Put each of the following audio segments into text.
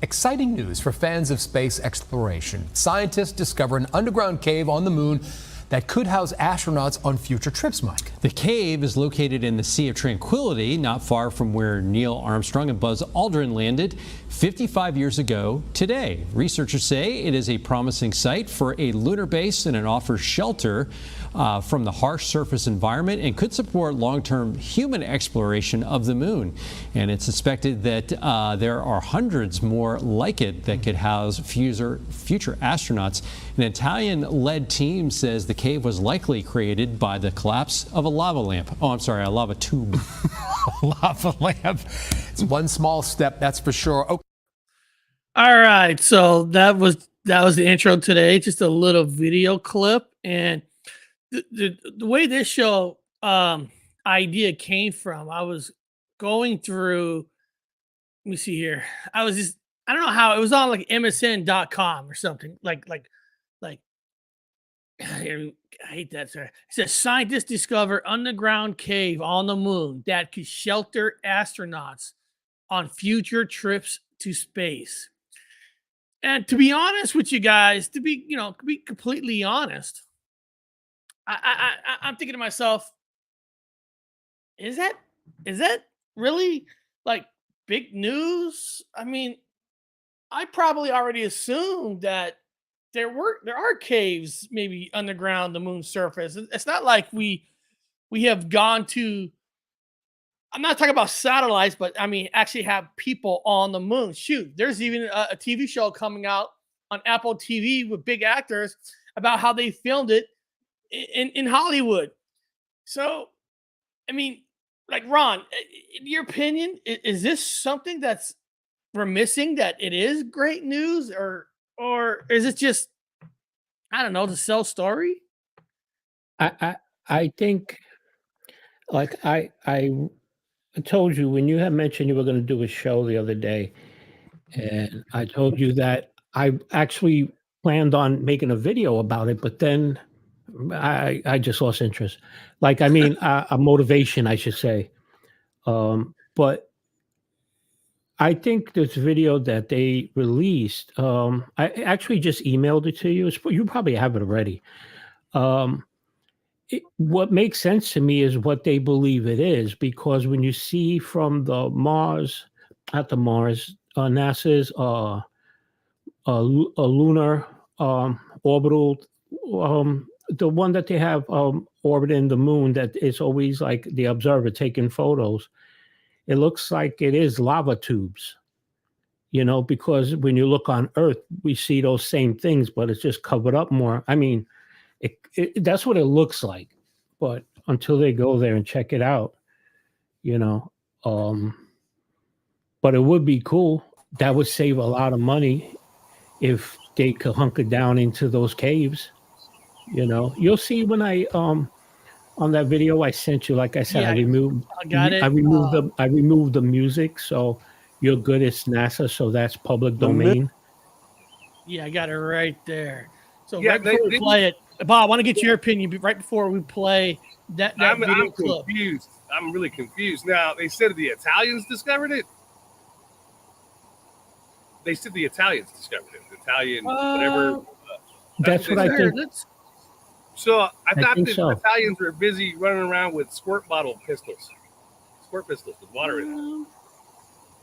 Exciting news for fans of space exploration. Scientists discover an underground cave on the moon that could house astronauts on future trips, Mike. The cave is located in the Sea of Tranquility, not far from where Neil Armstrong and Buzz Aldrin landed 55 years ago today. Researchers say it is a promising site for a lunar base and it offers shelter from the harsh surface environment and could support long-term human exploration of the moon. And it's suspected that there are hundreds more like it that could house future astronauts. An Italian-led team says the cave was likely created by the collapse of a lava lamp. Oh, I'm sorry, a lava tube. Lava lamp. It's one small step, that's for sure. Okay. All right, so that was the intro today. Just a little video clip, and the way this show idea came from, I was going through. Let me see here. I don't know how it was on like MSN.com or something like. I hate that, sir. It says scientists discover underground cave on the moon that could shelter astronauts on future trips to space. And to be honest with you guys, to be completely honest, I'm thinking to myself, is that really like big news? I mean, I probably already assumed that there are caves maybe underground the moon's surface. It's not like we have gone to. I'm not talking about satellites, but I mean actually have people on the moon. Shoot, there's even a TV show coming out on Apple TV with big actors about how they filmed it in Hollywood. So, I mean, like Ron, in your opinion, is this something that's we're missing? That it is great news, or is it just, I don't know, to sell story? I think, like I told you when you had mentioned you were going to do a show the other day, and I told you that I actually planned on making a video about it, but then I just lost interest. Like, I mean, a motivation, I should say. But I think this video that they released, I actually just emailed it to you. You probably have it already. What makes sense to me is what they believe it is, because when you see from the NASA's a lunar orbital, the one that they have orbiting the moon, that is always like the observer taking photos. It looks like it is lava tubes, because when you look on Earth, we see those same things, but it's just covered up more. I mean, that's what it looks like. But until they go there and check it out, but it would be cool. That would save a lot of money if they could hunker down into those caves. You'll see when I on that video I sent you, like I said, Yeah, I got it. I removed the music, so you're good. It's NASA, so that's public domain. Yeah, I got it right there. So Yeah, right before we play it, Bob, I want to get your opinion right before we play that I'm video clip. confused. I'm really confused. Now, they said the Italians discovered it. They said the Italians discovered it. Italian, whatever. That's what I think. So I thought think the so. Italians were busy running around with squirt pistols with water in them.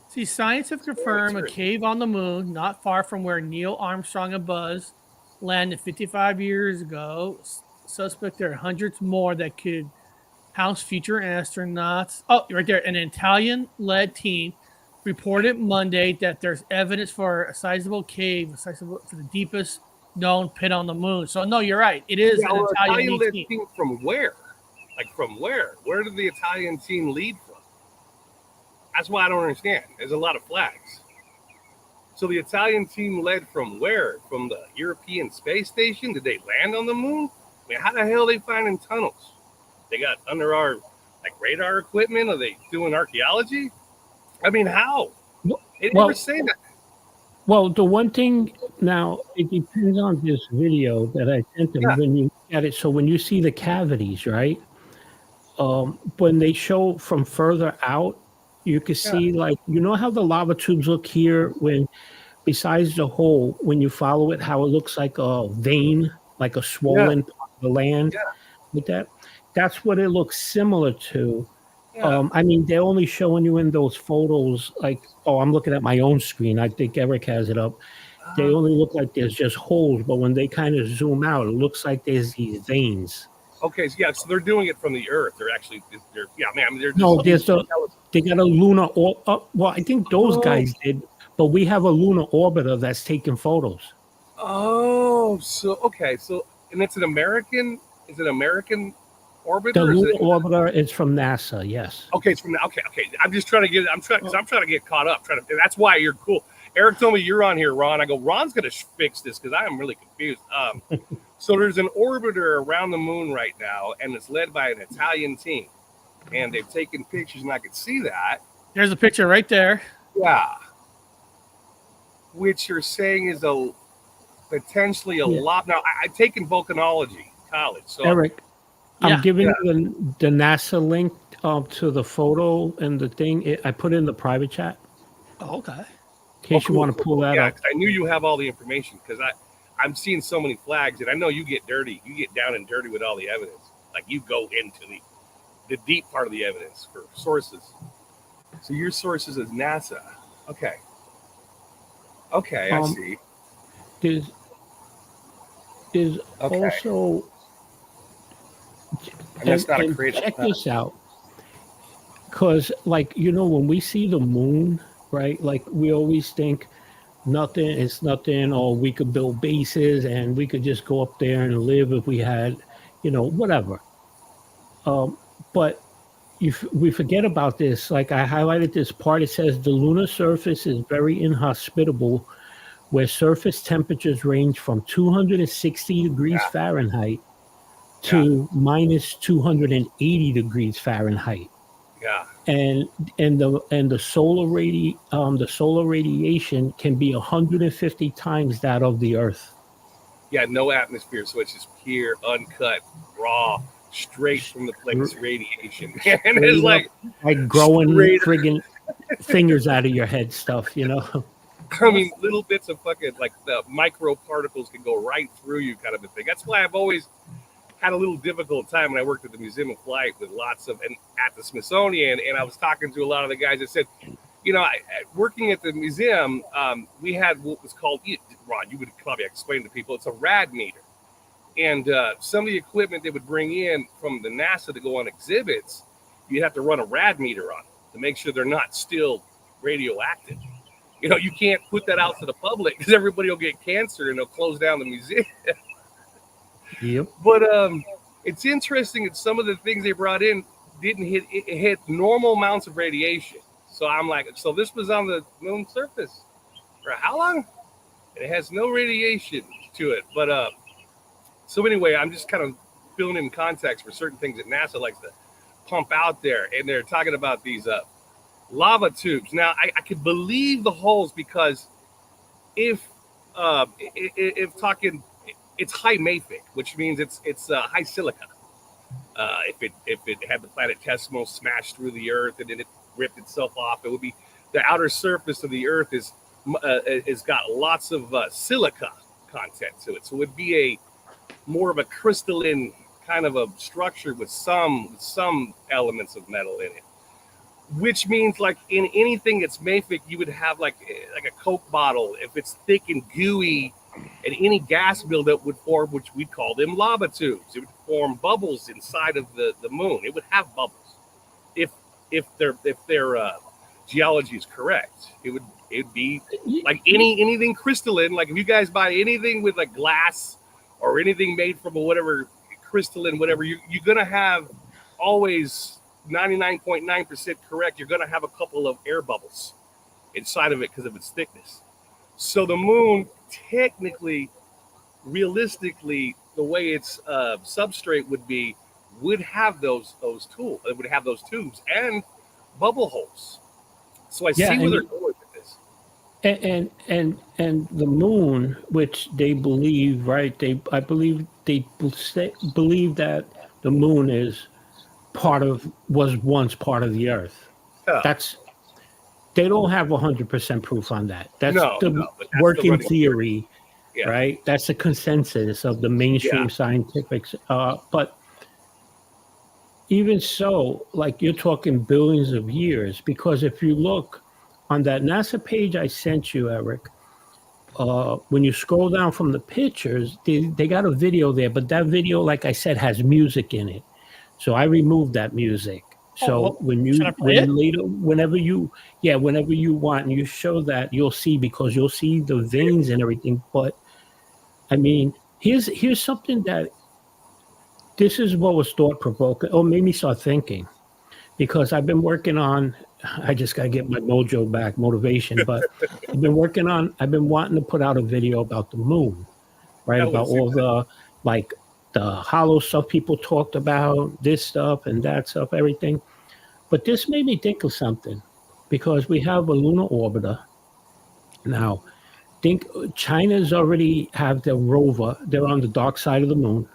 See, science have confirmed a cave on the moon, not far from where Neil Armstrong and Buzz landed 55 years ago. Suspect there are hundreds more that could house future astronauts. Oh, right there. An Italian-led team reported Monday that there's evidence for a sizable cave, for the deepest known pit on the moon. So, no, you're right. It is an Italian-led team. From where? Like, from where? Where did the Italian team lead from? That's why I don't understand. There's a lot of flags. So the Italian team led from where? From the European Space Station? Did they land on the moon? I mean, how the hell are they finding tunnels? They got under our radar equipment? Are they doing archaeology? I mean, how? They never say that. Well, the one thing now, it depends on this video that I sent them. When you look at it, so when you see the cavities, right? When they show from further out, you can see, like, how the lava tubes look here when besides the hole, when you follow it, how it looks like a vein, like a swollen part of the land, Yeah. with that. That's what it looks similar to. Yeah. I mean, they're only showing you in those photos, like, oh, I'm looking at my own screen. I think Eric has it up. They only look like there's just holes, but when they kind of zoom out, it looks like there's these veins. Okay, so yeah, so they're doing it from the Earth. They're actually, yeah, man, they're just. No, they got a lunar well, I think those Oh. guys did, but we have a lunar orbiter that's taking photos. Oh, so okay, so and it's an American. Is it American orbiter? The or is lunar it, orbiter is from NASA, yes. okay, it's from okay. I'm just trying to get. I'm trying to get caught up. That's why you're cool. Eric told me you're on here, Ron. I go, Ron's gonna fix this because I am really confused. So there's an orbiter around the moon right now, and it's led by an Italian team, and they've taken pictures, and I could see that. There's a picture right there. Yeah, which you're saying is a potentially a lot. Now I've taken volcanology in college, so Eric, Yeah. I'm giving you the NASA link to the photo and the thing. I put it in the private chat Oh, okay. in case you cool, want to pull that yeah, up. 'cause I knew you have all the information because I'm seeing so many flags, and I know you get dirty. You get down and dirty with all the evidence. Like you go into the deep part of the evidence for sources. So your sources is NASA. Okay. Okay, I see. There's Okay. also, And that's not a and creative. check this out, because like when we see the moon, right? Like we always think nothing, it's nothing, or we could build bases and we could just go up there and live if we had, whatever. But we forget about this. Like I highlighted this part. It says the lunar surface is very inhospitable, where surface temperatures range from 260 degrees Fahrenheit to minus 280 degrees Fahrenheit. Yeah. And the solar radiation can be 150 times that of the Earth. Yeah, no atmosphere, so it's just pure, uncut, raw, straight from the place radiation. And it's like growing straight- friggin' fingers out of your head stuff, I mean, little bits of fucking like the micro particles can go right through you, kind of a thing. That's why I've always had a little difficult time when I worked at the Museum of Flight with lots of, and at the Smithsonian, and I was talking to a lot of the guys that said, working at the museum, we had what was called, Ron, you would probably explain to people, it's a rad meter. And some of the equipment they would bring in from the NASA to go on exhibits, you'd have to run a rad meter on it to make sure they're not still radioactive. You can't put that out to the public because everybody will get cancer and they'll close down the museum. Yep. But it's interesting that some of the things they brought in didn't hit normal amounts of radiation. So I'm like, so this was on the moon surface for how long? And it has no radiation to it. But so anyway, I'm just kind of filling in context for certain things that NASA likes to pump out there. And they're talking about these lava tubes. Now, I could believe the holes because if talking, it's high mafic, which means it's high silica. If it had the planetesimals smashed through the Earth and then it ripped itself off, it would be the outer surface of the Earth is got lots of silica content to it, so it would be a more of a crystalline kind of a structure with some elements of metal in it. Which means, like in anything that's mafic, you would have like a Coke bottle. If it's thick and gooey, and any gas buildup would form, which we'd call them lava tubes. It would form bubbles inside of the moon. It would have bubbles if their geology is correct. It'd be like anything crystalline. Like if you guys buy anything with like glass or anything made from a whatever crystalline, whatever, you're gonna have always 99.9% correct. You're gonna have a couple of air bubbles inside of it because of its thickness. So the moon, technically, realistically, the way its substrate would have those tools. It would have those tubes and bubble holes. So I see where they're going with this. And the moon, which they believe, right? I believe they believe that the moon was once part of the Earth. Yeah. they don't have 100% proof on that. That's No, the no, but that's the working running theory, Yeah. right? That's the consensus of the mainstream Yeah. scientific. But even so, like you're talking billions of years, because if you look on that NASA page I sent you, Eric, when you scroll down from the pictures, they got a video there, but that video, like I said, has music in it. So I removed that music. Oh, So well, should I play it? whenever you want and you show that, you'll see, because you'll see the veins and everything. But I mean, here's something that this is what was thought provoking or made me start thinking, because I've been working on, I just got to get my mojo back, motivation. But I've been wanting to put out a video about the moon, right? That About was all the, like, the hollow stuff people talked about, this stuff and that stuff, everything. But this made me think of something, because we have a lunar orbiter. Now, think China's already have their rover. They're on the dark side of the moon,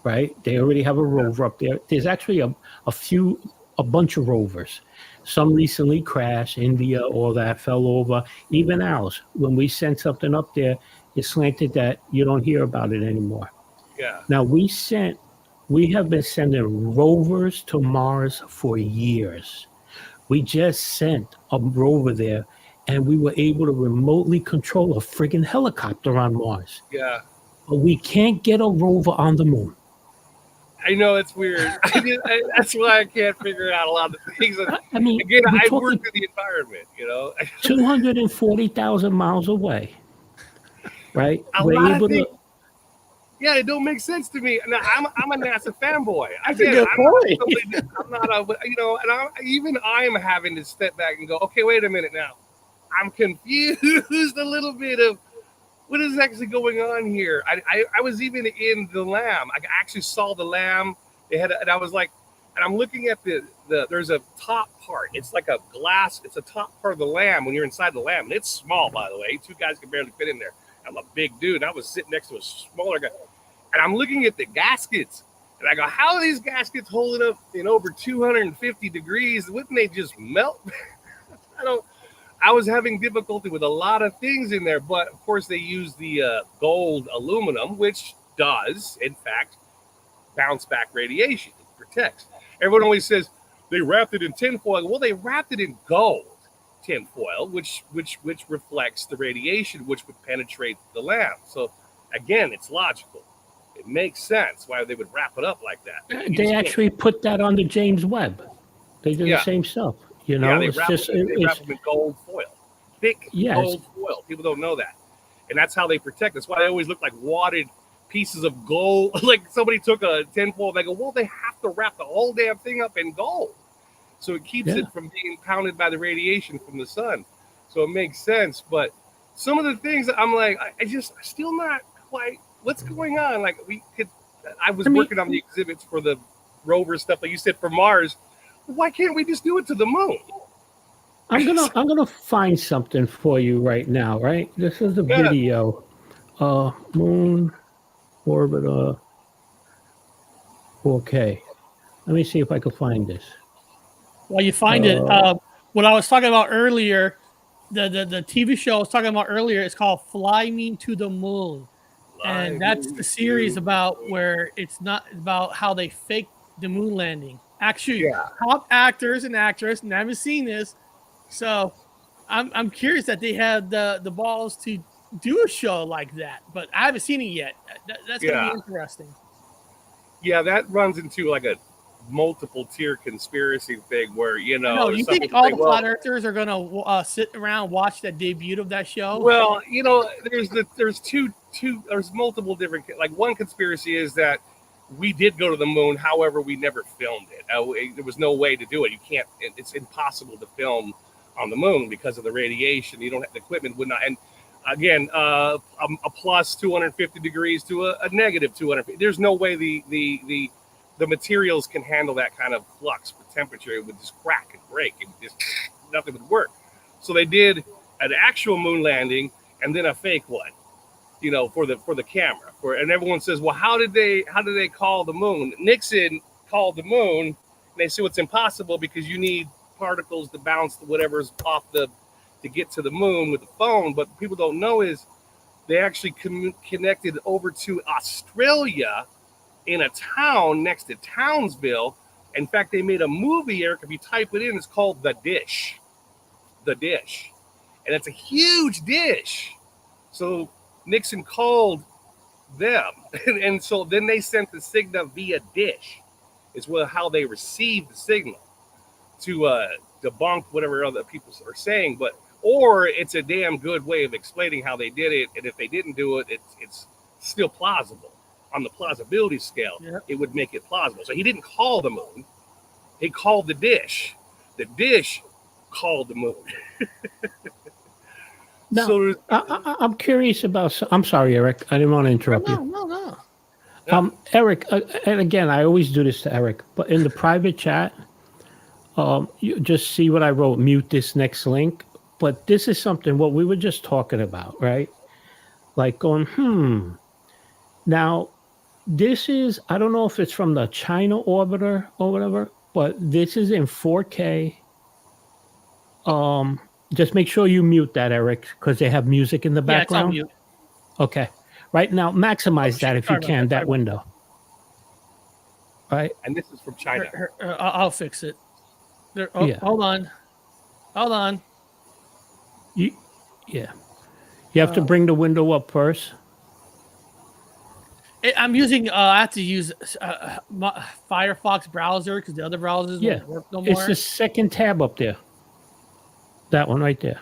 right? They already have a rover up there. There's actually a bunch of rovers. Some recently crashed, India, all that fell over. Even ours, when we sent something up there, it's slanted that you don't hear about it anymore. Yeah. Now we have been sending rovers to Mars for years. We just sent a rover there, and we were able to remotely control a friggin' helicopter on Mars. Yeah. But we can't get a rover on the moon. I know it's weird. That's why I can't figure out a lot of things. I mean, Again, we're I talking work in the environment, 240,000 miles away, right? A We're lot of able things. to. Yeah, it don't make sense to me. Now, I'm a NASA fanboy. That's a good point. I'm not a, and I'm having to step back and go, okay, wait a minute now. I'm confused a little bit of what is actually going on here. I was even in the Lamb. I actually saw the Lamb. And I was like, and I'm looking at the there's a top part. It's like a glass. It's a top part of the Lamb when you're inside the Lamb. And it's small, by the way. Two guys can barely fit in there. I'm a big dude. And I was sitting next to a smaller guy. And I'm looking at the gaskets. And I go, how are these gaskets holding up in over 250 degrees? Wouldn't they just melt? I was having difficulty with a lot of things in there. But, of course, they use the gold aluminum, which does, in fact, bounce back radiation. It protects. Everyone always says they wrapped it in tinfoil. Well, they wrapped it in gold tinfoil, which reflects the radiation, which would penetrate the Lamb. So, again, it's logical. It makes sense why they would wrap it up like that. They actually put that on the James Webb. They do the same stuff. You know, they it's wrap just them in gold foil, thick gold foil. People don't know that, and that's how they protect. That's why they always look like wadded pieces of gold. Like somebody took a tinfoil. They go, well, they have to wrap the whole damn thing up in gold, so it keeps it from being pounded by the radiation from the sun. So it makes sense. But some of the things that I'm like, still not quite. What's going on? Like I was working on the exhibits for the rover stuff, like you said, for Mars. Why can't we just do it to the moon? I'm gonna find something for you right now. Right, this is a video. Moon orbiter 4K. Let me see if I can find this. While you find it, what I was talking about earlier, the TV show I was talking about earlier is called Fly Me to the Moon. And that's the series about where it's not about how they fake the moon landing. Actually, top actors and actresses, and I haven't seen this. So I'm curious that they had the balls to do a show like that, but I haven't seen it yet. That's going to be interesting. Yeah, that runs into like a multiple tier conspiracy thing where, you think all the flat earthers are going to sit around watch that debut of that show? Well, there's multiple different, like one conspiracy is that we did go to the moon. However, we never filmed it. There was no way to do it. You can't, it's impossible to film on the moon because of the radiation. You don't have the equipment would not. And again, a plus 250 degrees to a negative 250. There's no way the materials can handle that kind of flux for temperature. It would just crack and break. Nothing would work. So they did an actual moon landing and then a fake one, for the camera. And everyone says, well, how did they call the moon? Nixon called the moon, and they say it's impossible because you need particles to bounce whatever's off to get to the moon with the phone. But people don't know is they actually connected over to Australia in a town next to Townsville. In fact, they made a movie, Eric, if you type it in, it's called The Dish. The Dish. And it's a huge dish. So Nixon called them. And so then they sent the signal via dish, is how they received the signal to debunk whatever other people are saying. Or it's a damn good way of explaining how they did it. And if they didn't do it, it's still plausible. On the plausibility scale, it would make it plausible. So he didn't call the moon. He called the dish. The dish called the moon. Now, So I'm curious about. I'm sorry, Eric. I didn't want to interrupt you. No. Eric, and again, I always do this to Eric, but in the private chat, you just see what I wrote. Mute this next link. But this is something what we were just talking about, right? Like going, Now, this is, I don't know if it's from the China orbiter or whatever, but this is in 4K. Just make sure you mute that, Eric, because they have music in the background. Yeah, it's on mute. Okay. Right now, maximize that if you can, that window. Right? and this is from China. I'll fix it. Yeah. Hold on. Yeah. You have to bring the window up first. I'm using. I have to use Firefox browser because the other browsers won't work no more. It's the second tab up there. That one right there.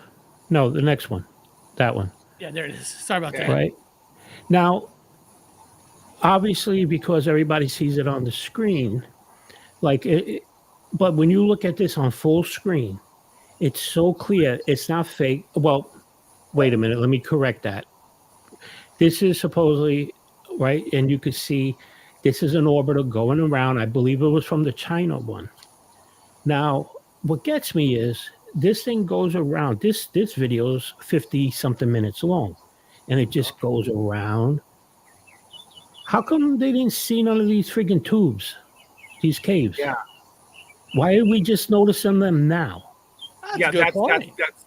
No, the next one. That one. Yeah, there it is. Sorry about that. Right. Now, obviously, because everybody sees it on the screen, but when you look at this on full screen, it's so clear. It's not fake. Well, wait a minute. Let me correct that. This is supposedly, right? And you could see this is an orbiter going around. I believe it was from the China one. Now, what gets me is this thing goes around. This video is 50-something minutes long, and it just goes around. How come they didn't see none of these freaking tubes, these caves? Yeah. Why are we just noticing them now? That's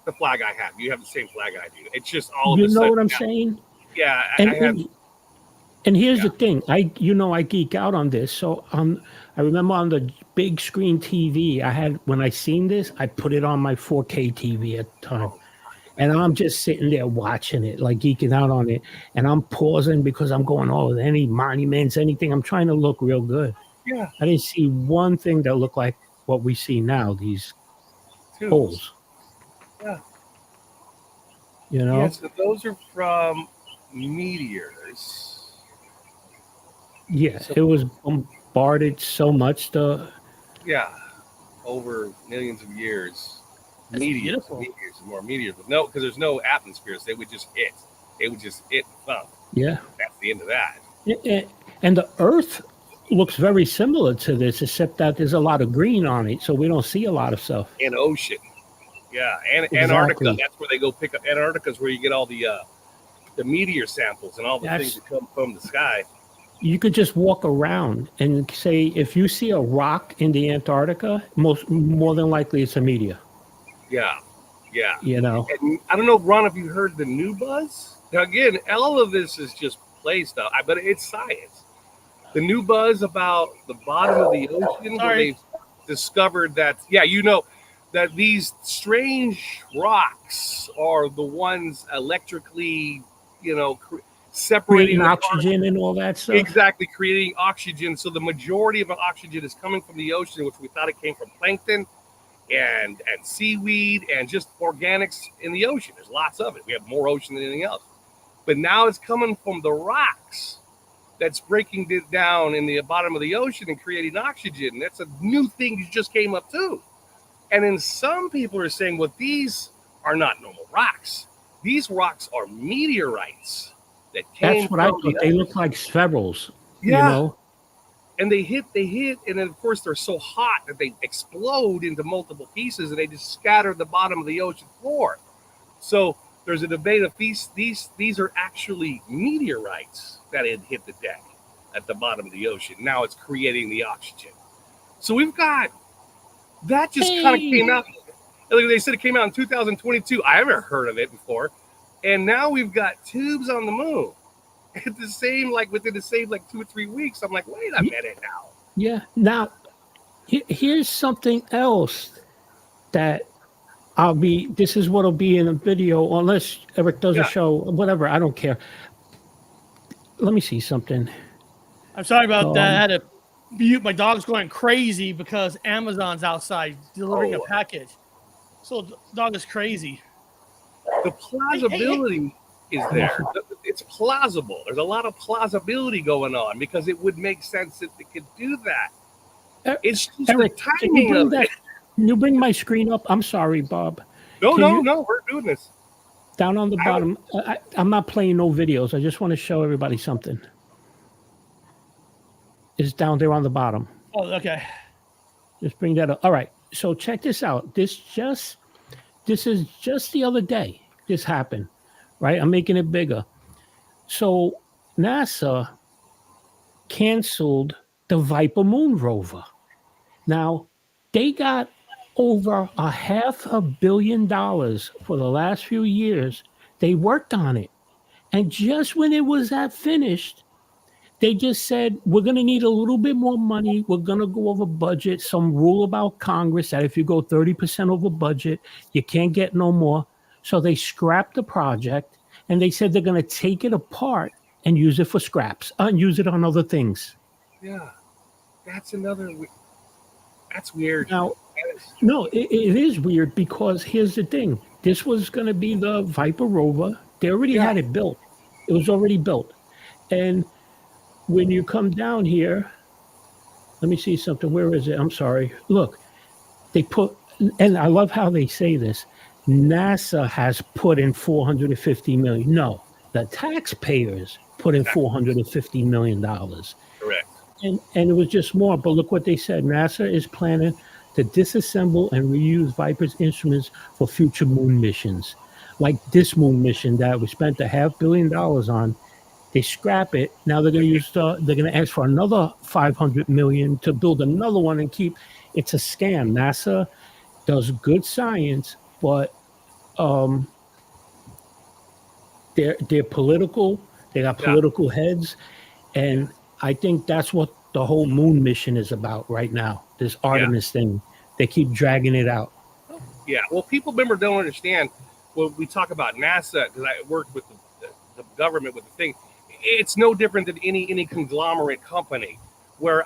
the flag I have. You have the same flag I do. It's just all. You know what I'm saying? Yeah. And here's the thing. I geek out on this. So I remember on the big screen TV when I seen this, I put it on my 4K TV at the time. And I'm just sitting there watching it, like geeking out on it. And I'm pausing because I'm going, any monuments, anything. I'm trying to look real good. Yeah. I didn't see one thing that looked like what we see now, these holes. Yeah. You know? Yeah, so those are from meteors. Yeah, it was bombarded so much. Over millions of years. That's Meteors beautiful. and more meteors. But no, because there's no atmosphere, so they would just hit. They would just hit and thump. Yeah. That's the end of that. And the Earth looks very similar to this, except that there's a lot of green on it, so we don't see a lot of stuff. And ocean. Yeah, and Exactly. Antarctica. That's where they go pick up. Antarctica is where you get all the meteor samples and all the things that come from the sky. You could just walk around and say, if you see a rock in the Antarctica, more than likely it's a meteor. Yeah. You know? And I don't know, Ron, if you heard the new buzz. Now, again, all of this is just play stuff, but it's science. The new buzz about the bottom of the ocean, where they've discovered that, that these strange rocks are the ones electrically, separating creating oxygen and all that stuff. Exactly, creating oxygen. So the majority of the oxygen is coming from the ocean, which we thought it came from plankton and seaweed and just organics in the ocean. There's lots of it. We have more ocean than anything else. But now it's coming from the rocks that's breaking it down in the bottom of the ocean and creating oxygen. That's a new thing that just came up too. And then some people are saying, well, these are not normal rocks. These rocks are meteorites that came. That's what I thought. They look like spherules. Yeah. You know? And they hit, and then of course they're so hot that they explode into multiple pieces and they just scatter the bottom of the ocean floor. So there's a debate of these are actually meteorites that had hit the deck at the bottom of the ocean. Now it's creating the oxygen. So we've got That just kind of came out. Like they said, it came out in 2022. I haven't heard of it before, and now we've got tubes on the moon. At the same, like within the same 2 or 3 weeks. I'm like, wait a minute now. Yeah. Now, here's something else that this is what'll be in a video, unless Eric does a show, whatever, I don't care. Let me see something. I'm sorry about that. I had to mute. My dog's going crazy because Amazon's outside delivering a package. So the dog is crazy. The plausibility is there. It's plausible. There's a lot of plausibility going on because it would make sense that they could do that. It's just Eric, the timing of it. Can you bring my screen up? I'm sorry, Bob. No, we're doing this. Down on the bottom. I'm not playing no videos. I just want to show everybody something. It's down there on the bottom. Oh, okay. Just bring that up. All right. So check this out. This is just the other day. This happened, right? I'm making it bigger. So NASA canceled the Viper moon rover. Now, they got over $500 million for the last few years. They worked on it. And just when it was finished, they just said, we're going to need a little bit more money. We're going to go over budget. Some rule about Congress that if you go 30% over budget, you can't get no more. So they scrapped the project and they said they're going to take it apart and use it for scraps and use it on other things. Yeah, that's weird. Now, no, it is weird because here's the thing. This was going to be the Viper rover. They already had it built. It was already built. And when you come down here, let me see something. Where is it? I'm sorry. Look, they put, and I love how they say this, NASA has put in $450 million. No, the taxpayers put in $450 million. Correct. And it was just more, but look what they said. NASA is planning to disassemble and reuse Viper's instruments for future moon missions. Like this moon mission that we spent $500 million on. They scrap it. Now they're going to they're going to ask for another $500 million to build another one and keep. It's a scam. NASA does good science, but they're political. They got political heads, and I think that's what the whole moon mission is about right now. This Artemis thing. They keep dragging it out. Yeah. Well, people don't understand when we talk about NASA, because I worked with the government with the thing. It's no different than any conglomerate company where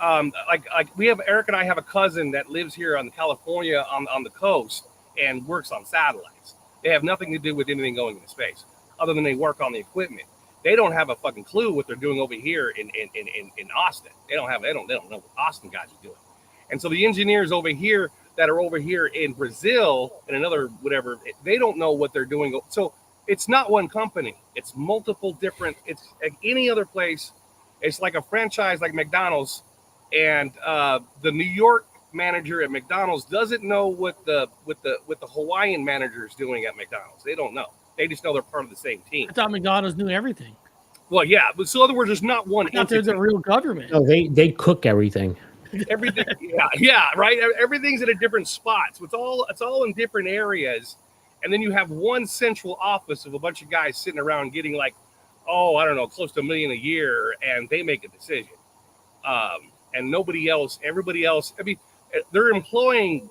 like we have Eric and I have a cousin that lives here in California on the coast and works on satellites. They have nothing to do with anything going into space other than they work on the equipment. They don't have a fucking clue what they're doing over here in Austin. They don't know what Austin guys are doing. And so the engineers over here that are over here in Brazil and another whatever, they don't know what they're doing. So it's not one company. It's multiple different. It's like any other place. It's like a franchise, like McDonald's, and the New York manager at McDonald's doesn't know what the Hawaiian manager is doing at McDonald's. They don't know. They just know they're part of the same team. I thought McDonald's knew everything. Well, yeah, but so in other words, there's not one. Not there's a real government. No, they cook everything. Everything, right. Everything's in a different spot. So it's all in different areas. And then you have one central office of a bunch of guys sitting around getting like, I don't know, close to $1 million a year, and they make a decision. And nobody else, everybody else. I mean, they're employing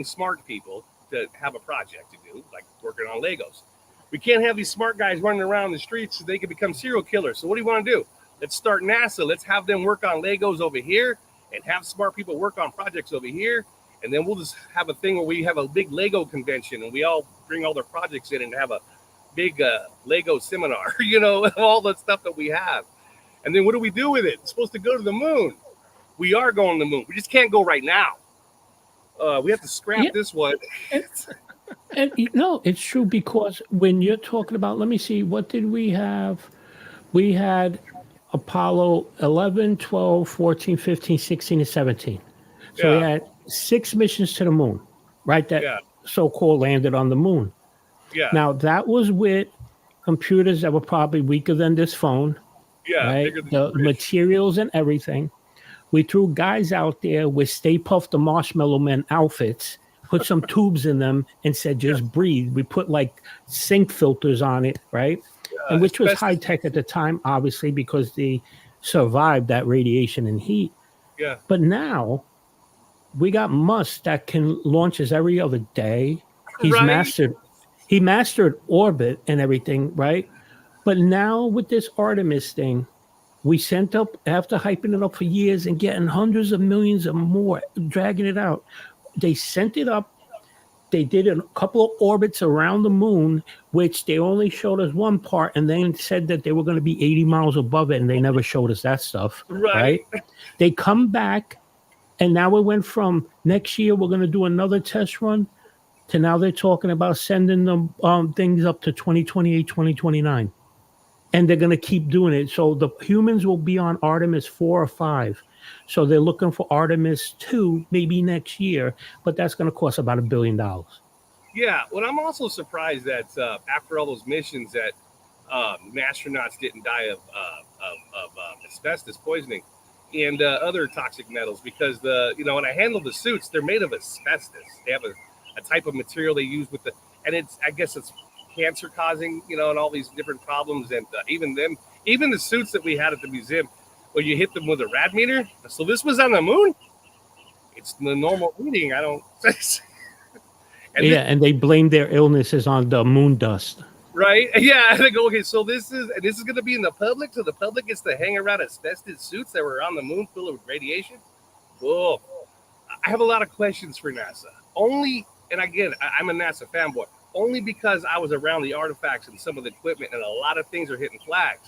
smart people to have a project to do, like working on Legos. We can't have these smart guys running around the streets so they can become serial killers. So what do you want to do? Let's start NASA. Let's have them work on Legos over here and have smart people work on projects over here. And then we'll just have a thing where we have a big Lego convention and we all bring all their projects in and have a big Lego seminar, all the stuff that we have. And then what do we do with it? It's supposed to go to the moon. We are going to the moon. We just can't go right now. We have to scrap this one. And it's true, because when you're talking about, let me see, what did we have? We had Apollo 11, 12, 14, 15, 16, and 17. So we had 6 missions to the moon, right? That so-called landed on the moon. Yeah. Now, that was with computers that were probably weaker than this phone. Yeah. Right? The materials and everything. We threw guys out there with Stay Puft the Marshmallow Man outfits, put some tubes in them, and said, just breathe. We put like sink filters on it, right? And which was high tech at the time, obviously, because they survived that radiation and heat. Yeah. But now we got Musk that can launches every other day. He's Right? he mastered orbit and everything, right? But now with this Artemis thing, we sent up after hyping it up for years and getting hundreds of millions and more, dragging it out. They sent it up. They did a couple of orbits around the moon, which they only showed us one part, and then said that they were going to be 80 miles above it, and they never showed us that stuff. Right? They come back, and now it went from next year we're going to do another test run to now they're talking about sending them things up to 2028, 2029. And they're going to keep doing it. So the humans will be on Artemis 4 or 5. So they're looking for Artemis 2 maybe next year, but that's going to cost about $1 billion. Yeah. Well, I'm also surprised that after all those missions that astronauts didn't die of asbestos poisoning and other toxic metals, because when I handle the suits, they're made of asbestos. They have a type of material they use with and I guess it's cancer causing, and all these different problems. And even the suits that we had at the museum, where you hit them with a rad meter. So this was on the moon. It's the normal reading. I don't. And they blame their illnesses on the moon dust. Right? Yeah. They go, okay, so this is going to be in the public, so the public gets to hang around asbestos suits that were on the moon full of radiation. Whoa. I have a lot of questions for NASA. And again, I'm a NASA fanboy. Only because I was around the artifacts and some of the equipment, and a lot of things are hitting flags.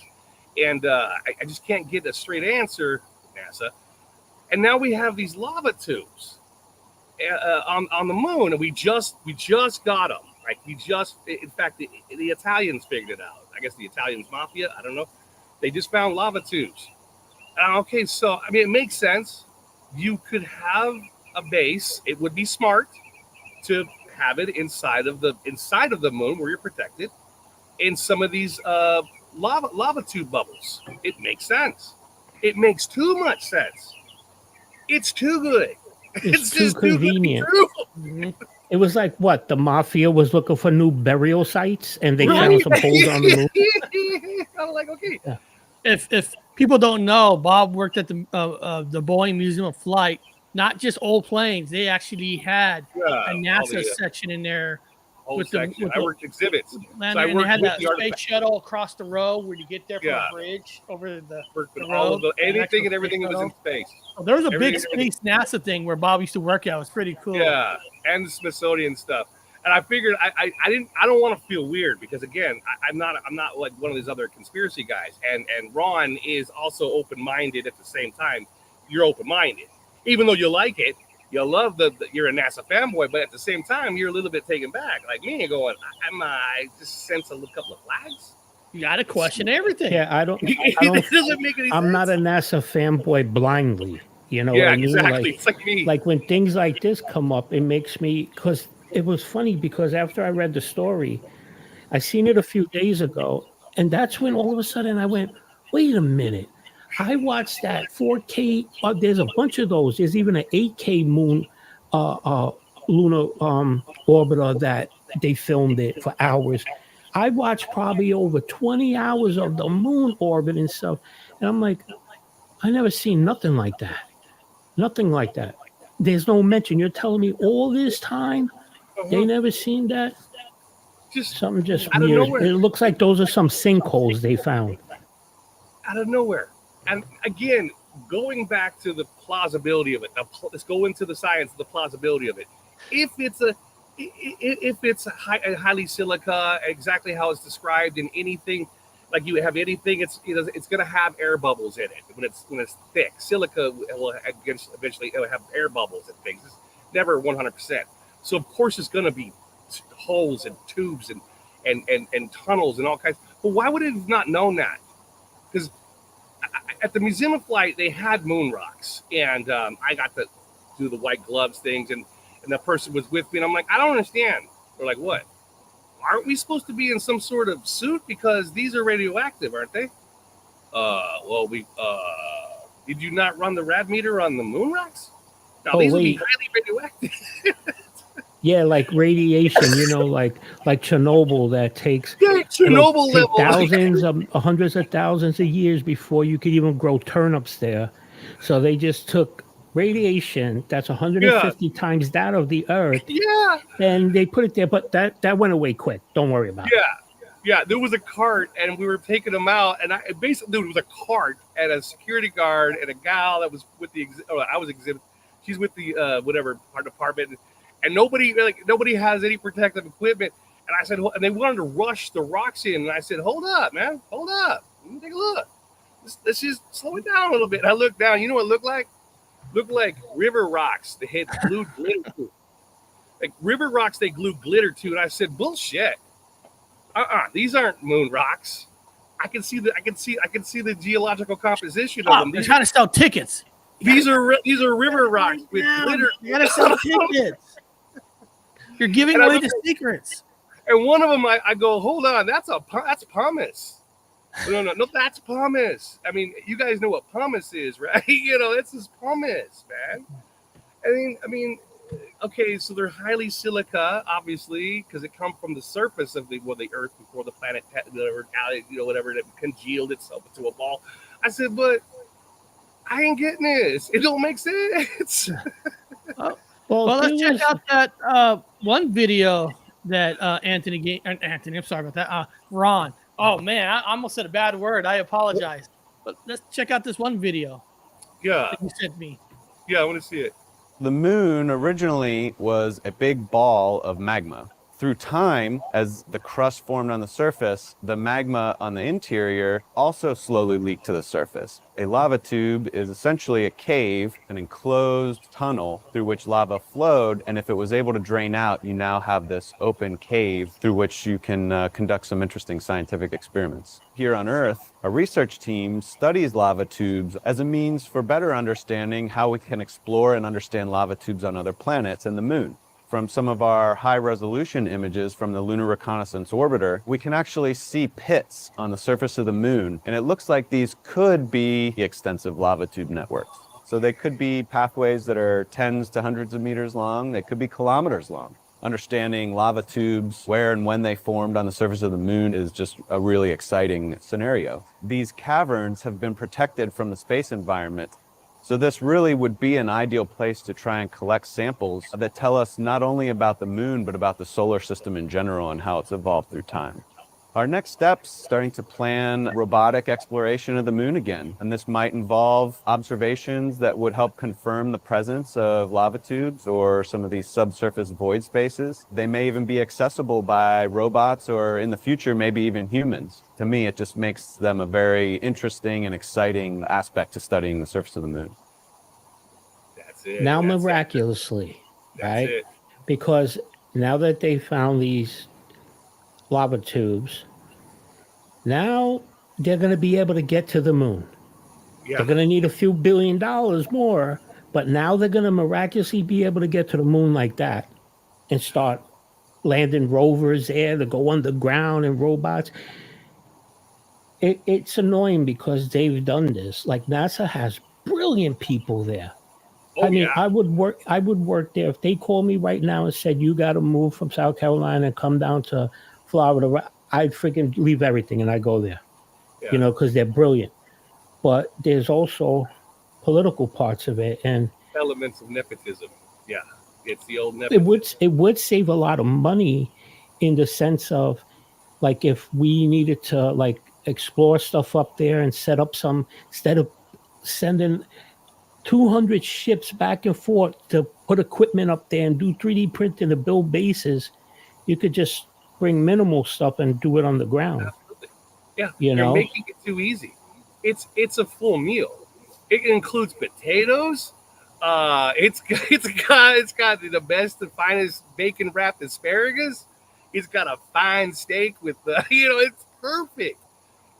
And I just can't get a straight answer, NASA. And now we have these lava tubes on the moon, and we just got them. Like in fact, the Italians figured it out. I guess the Italians mafia, I don't know. They just found lava tubes. Okay, so I mean, it makes sense. You could have a base. It would be smart to have it inside of the moon where you're protected in some of these lava tube bubbles. It makes sense. It makes too much sense. It's too good. It's too convenient. It was like what the mafia was looking for new burial sites, and they found some holes on the moon. I'm like, okay. Yeah. If people don't know, Bob worked at the Boeing Museum of Flight. Not just old planes; they actually had a NASA section in there. I worked exhibits. Landing, and they had that space shuttle across the road where you get there from a bridge over the road. Anything and everything that was in space. Oh, there was a big space NASA thing where Bob used to work at. It was pretty cool. Yeah, and the Smithsonian stuff. And I figured I don't want to feel weird, because again, I'm not like one of these other conspiracy guys. And Ron is also open-minded at the same time. You're open-minded. Even though you like it, you love you're a NASA fanboy, but at the same time, you're a little bit taken back, like me, and going, I just sense a couple of flags. You got to question everything. Yeah, I don't. It doesn't make any sense. I'm not a NASA fanboy blindly. You know yeah, what I mean? Exactly. It's like me. Like when things like this come up, it makes me, because it was funny, because after I read the story, I seen it a few days ago, and that's when all of a sudden I went, wait a minute. I watched that 4K. There's a bunch of those. There's even an 8K moon lunar orbiter that they filmed it for hours. I watched probably over 20 hours of the moon orbit and stuff. And I'm like, I never seen nothing like that. Nothing like that. There's no mention. You're telling me all this time they never seen that? Something just weird. It looks like those are some sinkholes they found. Out of nowhere. And again, going back to the plausibility of it. Now, let's go into the science of the plausibility of it. If it's a highly silica, exactly how it's described in anything, like you have anything, it's going to have air bubbles in it when it's thick. Silica will eventually it'll have air bubbles and things. It's never 100%. So of course it's going to be holes and tubes and tunnels and all kinds. But why would it have not known that? Because at the Museum of Flight, they had moon rocks, and I got to do the white gloves things, and the person was with me, and I'm like, I don't understand. They're like, what? Aren't we supposed to be in some sort of suit, because these are radioactive, aren't they? Well, Did you not run the rad meter on the moon rocks? Now Oh, these would be wait. highly radioactive. Yeah, like radiation, like Chernobyl that takes Yeah, it'll Chernobyl take level. thousands of hundreds of thousands of years before you could even grow turnips there. So they just took radiation that's Yeah, 150 times that of the Earth, yeah, and they put it there. But that went away quick. Don't worry about it. yeah. Yeah, there was a cart, and we were taking them out, and basically there was a cart and a security guard and a gal that was with the. I was exhibit. She's with the whatever our department, and nobody has any protective equipment. And I said, and they wanted to rush the rocks in, and I said, hold up, man, hold up, let me take a look. Let's just slow it down a little bit. And I looked down. You know what it looked like? Looked like river rocks. They had glued glitter to. Like river rocks, they glue glitter to, and I said, bullshit. These aren't moon rocks. I can see the geological composition of them. They're trying to sell tickets. These are river rocks with glitter. You gotta sell tickets. You're giving away the secrets. And one of them, I go, hold on, that's pumice. No, that's pumice. I mean, you guys know what pumice is, right? This is pumice, man. I mean, okay, so they're highly silica, obviously, because it comes from the surface of the Earth before the planet, whatever, that congealed itself into a ball. I said, but I ain't getting this. It don't make sense. Well, Let's check out that one video that Anthony, I'm sorry about that. Ron. Oh man, I almost said a bad word. I apologize. But let's check out this one video. Yeah. That you sent me. Yeah, I want to see it. The moon originally was a big ball of magma. Through time, as the crust formed on the surface, the magma on the interior also slowly leaked to the surface. A lava tube is essentially a cave, an enclosed tunnel through which lava flowed, and if it was able to drain out, you now have this open cave through which you can conduct some interesting scientific experiments. Here on Earth, a research team studies lava tubes as a means for better understanding how we can explore and understand lava tubes on other planets and the moon. From some of our high-resolution images from the Lunar Reconnaissance Orbiter, we can actually see pits on the surface of the moon, and it looks like these could be the extensive lava tube networks. So they could be pathways that are tens to hundreds of meters long. They could be kilometers long. Understanding lava tubes, where and when they formed on the surface of the moon, is just a really exciting scenario. These caverns have been protected from the space environment. So this really would be an ideal place to try and collect samples that tell us not only about the moon, but about the solar system in general and how it's evolved through time. Our next step's starting to plan robotic exploration of the moon again. And this might involve observations that would help confirm the presence of lava tubes or some of these subsurface void spaces. They may even be accessible by robots or in the future, maybe even humans. To me, it just makes them a very interesting and exciting aspect to studying the surface of the moon. That's it. now That's miraculously, right? it. Because now that they found these lava tubes, now they're going to be able to get to the moon. Yeah. They're going to need a few $1 billion more, but now they're going to miraculously be able to get to the moon like that and start landing rovers there to go underground and robots. It's annoying because they've done this. Like NASA has brilliant people there. Oh, I mean, yeah. I would work there. If they called me right now and said, you got to move from South Carolina and come down to Florida, I'd freaking leave everything and I go there, Yeah. because they're brilliant. But there's also political parts of it. And Elements of nepotism. Yeah. It's the old nepotism. it would save a lot of money in the sense of, like, if we needed to, like, explore stuff up there and set up some, instead of sending 200 ships back and forth to put equipment up there and do 3D printing to build bases, you could just bring minimal stuff and do it on the ground. Absolutely. Yeah. You know? You're making it too easy. It's a full meal. It includes potatoes. It's got the best and finest bacon wrapped asparagus. It's got a fine steak with the, it's perfect.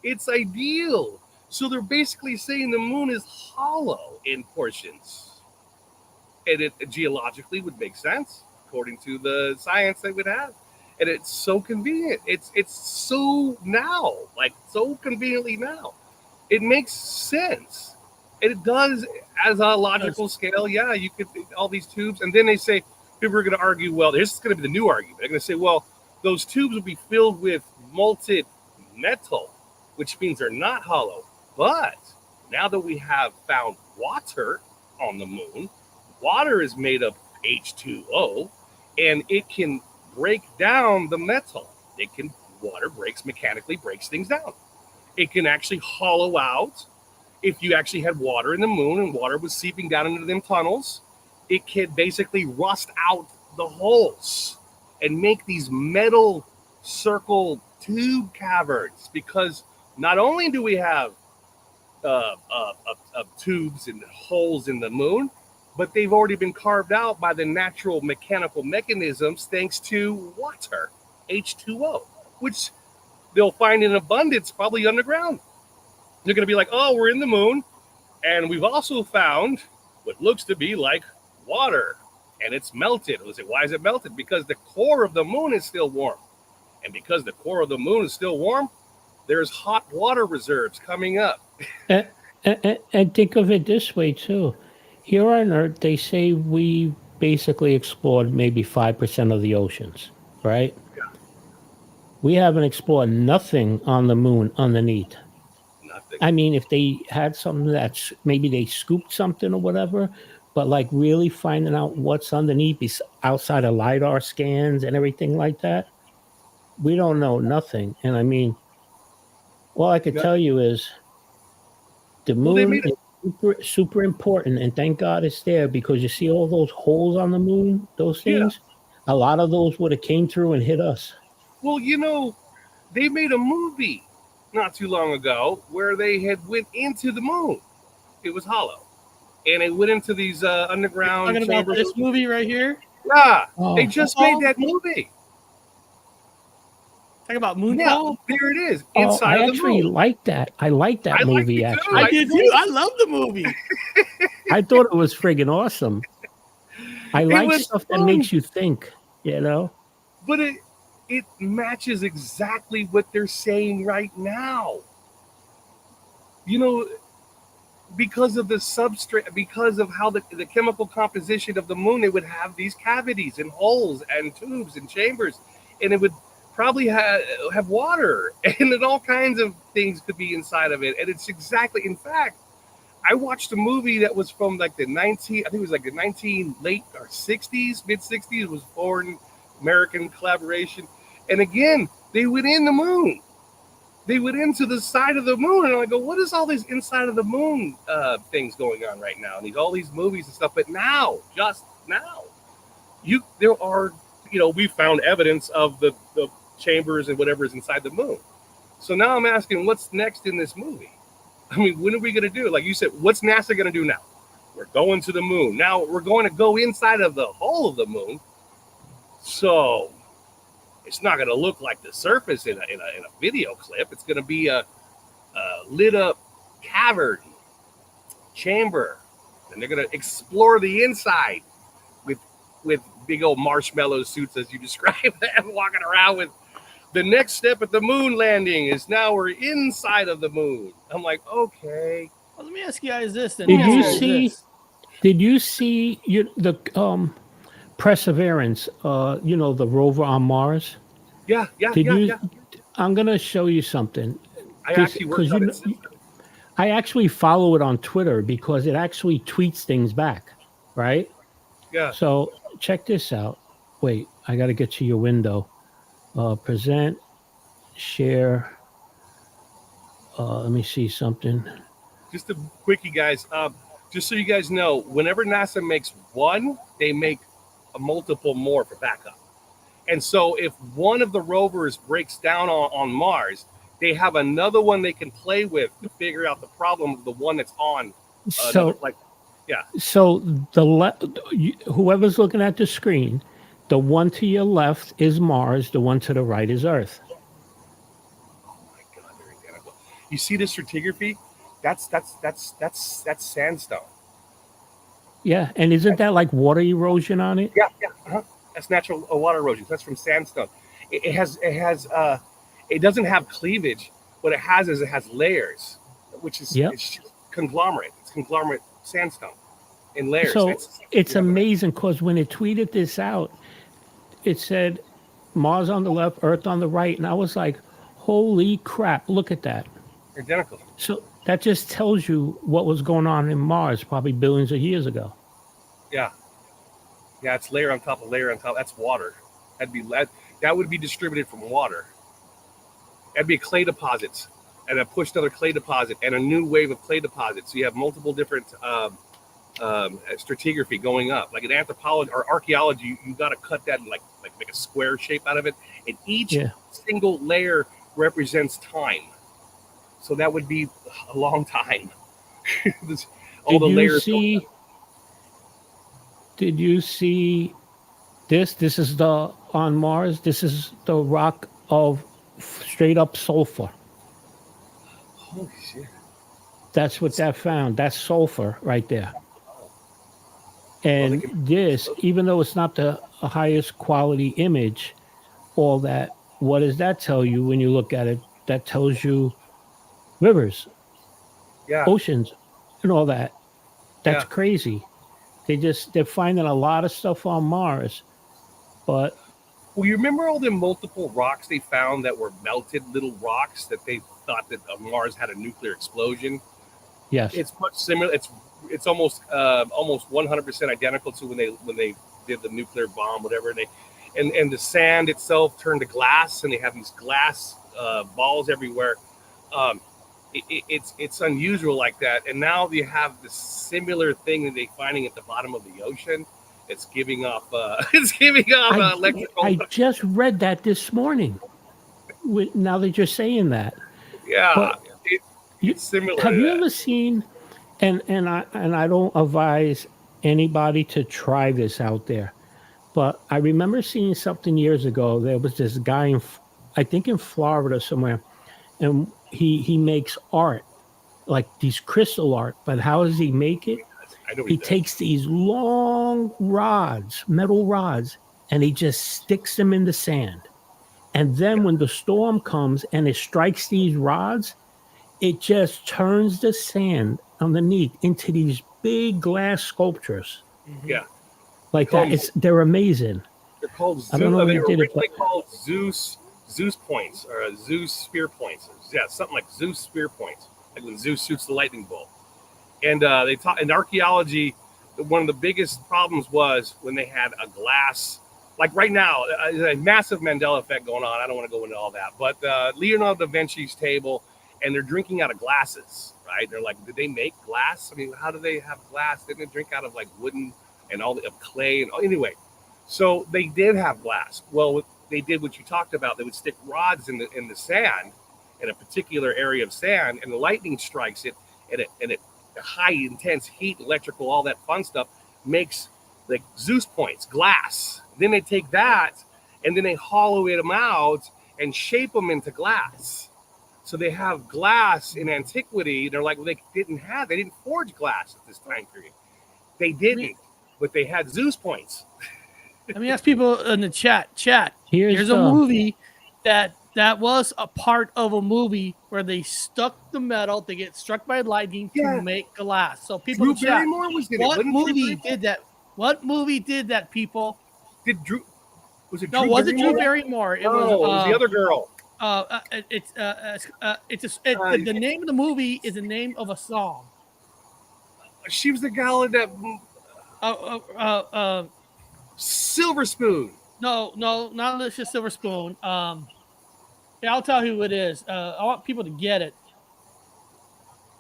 It's ideal. So they're basically saying the moon is hollow in portions. And it geologically would make sense according to the science they would have. And it's so convenient. It's so now, like so conveniently now. It makes sense. It does as a logical scale. Yeah, you could all these tubes, and then they say people are going to argue. Well, this is going to be the new argument. They're going to say, well, those tubes will be filled with molten metal, which means they're not hollow. But now that we have found water on the moon, water is made of H2O, and it can break down the metal. Water mechanically breaks things down. It can actually hollow out. If you actually had water in the moon and water was seeping down into them tunnels, it could basically rust out the holes and make these metal circle tube caverns. Because not only do we have tubes and holes in the moon, but they've already been carved out by the natural mechanical mechanisms thanks to water, H2O, which they'll find in abundance probably underground. They're going to be like, oh, we're in the moon, and we've also found what looks to be like water, and it's melted. We'll say, why is it melted? Because the core of the moon is still warm. And because the core of the moon is still warm, there's hot water reserves coming up. And think of it this way, too. Here on Earth, they say we basically explored maybe 5% of the oceans, right? Yeah. We haven't explored nothing on the moon underneath. Nothing. I mean, if they had something that's maybe they scooped something or whatever, but like really finding out what's underneath outside of LiDAR scans and everything like that, we don't know nothing. And I mean, all I could tell you is the moon is super, super important. And thank God it's there, because you see all those holes on the moon, those things, a lot of those would have came through and hit us. Well, they made a movie not too long ago where they had went into the moon. It was hollow, and it went into these underground Talking about chambers. this movie right here. Yeah, they just made that movie. Talk about Moonfall. Yeah, there it is. I actually like that. I like that movie, actually. I did too. I love the movie. I thought it was friggin' awesome. I like stuff that makes you think, But it matches exactly what they're saying right now. Because of the substrate, because of how the chemical composition of the moon, it would have these cavities and holes and tubes and chambers, and it would probably have water, and then all kinds of things could be inside of it. And it's exactly, in fact, I watched a movie that was from like the late 60s, mid 60s. It was foreign American collaboration. And again, they went in the moon. They went into the side of the moon, and I go, what is all this inside of the moon things going on right now? And all these movies and stuff. But now, just now, there are, we found evidence of the chambers and whatever is inside the moon. So now I'm asking, what's next in this movie? I mean, when are we going to do it? Like you said, what's NASA going to do now? We're going to the moon. Now we're going to go inside of the hole of the moon. So it's not going to look like the surface in a video clip. It's going to be a lit up cavern chamber. And they're going to explore the inside with big old marshmallow suits, as you described them, walking around with. The next step at the moon landing is now we're inside of the moon. I'm like, okay. Well, let me ask you guys this then. Did you see the Perseverance, the rover on Mars? Yeah. I'm going to show you something. I actually worked on it. I actually follow it on Twitter because it actually tweets things back, right? Yeah. So check this out. Wait, I got to get to your window. Present, share. Let me see something. Just a quickie, guys. Just so you guys know, whenever NASA makes one, they make a multiple more for backup. And so if one of the rovers breaks down on Mars, they have another one they can play with to figure out the problem of the one that's on. So whoever's looking at the screen, the one to your left is Mars. The one to the right is Earth. Oh my God, they're identical. You see this stratigraphy? That's sandstone. Yeah, and isn't that like water erosion on it? Yeah. Uh-huh. That's natural water erosion. That's from sandstone. It doesn't have cleavage. What it has is layers, which is it's conglomerate. It's conglomerate sandstone in layers. So it's amazing because when it tweeted this out, it said Mars on the left, Earth on the right. And I was like, holy crap, look at that. Identical. So that just tells you what was going on in Mars probably billions of years ago. Yeah. Yeah, it's layer on top of layer on top. That's water. That would be distributed from water. That'd be clay deposits, and a pushed other clay deposit, and a new wave of clay deposits. So you have multiple different stratigraphy going up. Like in anthropology or archaeology, you got to cut that and like make a square shape out of it, and each single layer represents time. So that would be a long time. All the layers. Did you see this? This is the on Mars. This is the rock of straight up sulfur. Holy shit! That's what that found. That's sulfur right there. And this, even though it's not the highest quality image, all that, what does that tell you when you look at it? That tells you rivers, oceans, and all that. That's crazy. They're finding a lot of stuff on Mars, but. Well, you remember all the multiple rocks they found that were melted little rocks that they thought that Mars had a nuclear explosion? Yes. It's much similar. It's almost 100% identical to when they did the nuclear bomb, whatever. And the sand itself turned to glass, and they have these glass balls everywhere. It's unusual like that. And now you have this similar thing that they're finding at the bottom of the ocean. It's giving off electrical. I just read that this morning. Now that you're saying that. Yeah, it's similar. Have you ever seen? And I don't advise anybody to try this out there, but I remember seeing something years ago. There was this guy I think in Florida somewhere, and he makes art, like these crystal art. But how does he make it? He takes these long rods, metal rods, and he just sticks them in the sand. And then when the storm comes and it strikes these rods, it just turns the sand underneath into these big glass sculptures. Yeah. Like that. They're amazing. They're called Zeus. I don't know They were did originally it, called Zeus points or Zeus spear points. Yeah, something like Zeus spear points, like when Zeus shoots the lightning bolt. And they taught in archaeology, one of the biggest problems was when they had a glass, like right now, a massive Mandela effect going on. I don't want to go into all that, but Leonardo da Vinci's table, and they're drinking out of glasses, right? They're like, did they make glass? I mean, how do they have glass? Didn't they drink out of like wooden and all of clay? And anyway, so they did have glass. Well, they did what you talked about. They would stick rods in the sand, in a particular area of sand, and the lightning strikes it, and it high intense heat, electrical, all that fun stuff makes like Zeus points, glass. Then they take that and then they hollow them out and shape them into glass. So they have glass in antiquity. They're like, well, they didn't forge glass at this time period. They didn't, but they had Zeus points. Let me ask people in the chat. Here's a movie that was a part of a movie where they stuck the metal to get struck by lightning to make glass. So people in the chat, what movie did that? What movie did that, people? Was it no, Drew wasn't Barrymore? Drew Barrymore. It was the other girl. The name of the movie is the name of a song. She was the gal in that Silver Spoon. No, not Alicia Silver Spoon. Yeah, I'll tell you who it is. I want people to get it.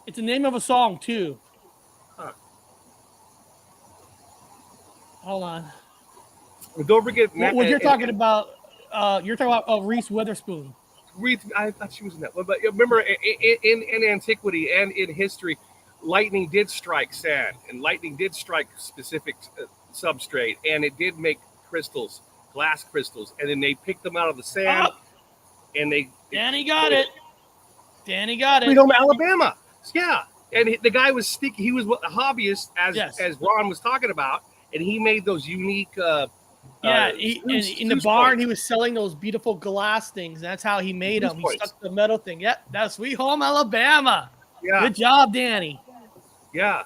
It's the name of a song too. Huh. Hold on. Well, don't forget. What you're talking about? You're talking about Reese Witherspoon. I thought she was in that. But remember, in antiquity and in history, lightning did strike sand, and lightning did strike specific substrate, and it did make crystals, glass crystals, and then they picked them out of the sand, and Danny got it. Sweet Home Alabama. Yeah, and the guy was sticky. He was a hobbyist, as Ron was talking about, and he made those unique. In the barn, he was selling those beautiful glass things. That's how he made them. He stuck the metal thing. Yep, that's Sweet Home Alabama. Yeah. Good job, Danny. Yeah.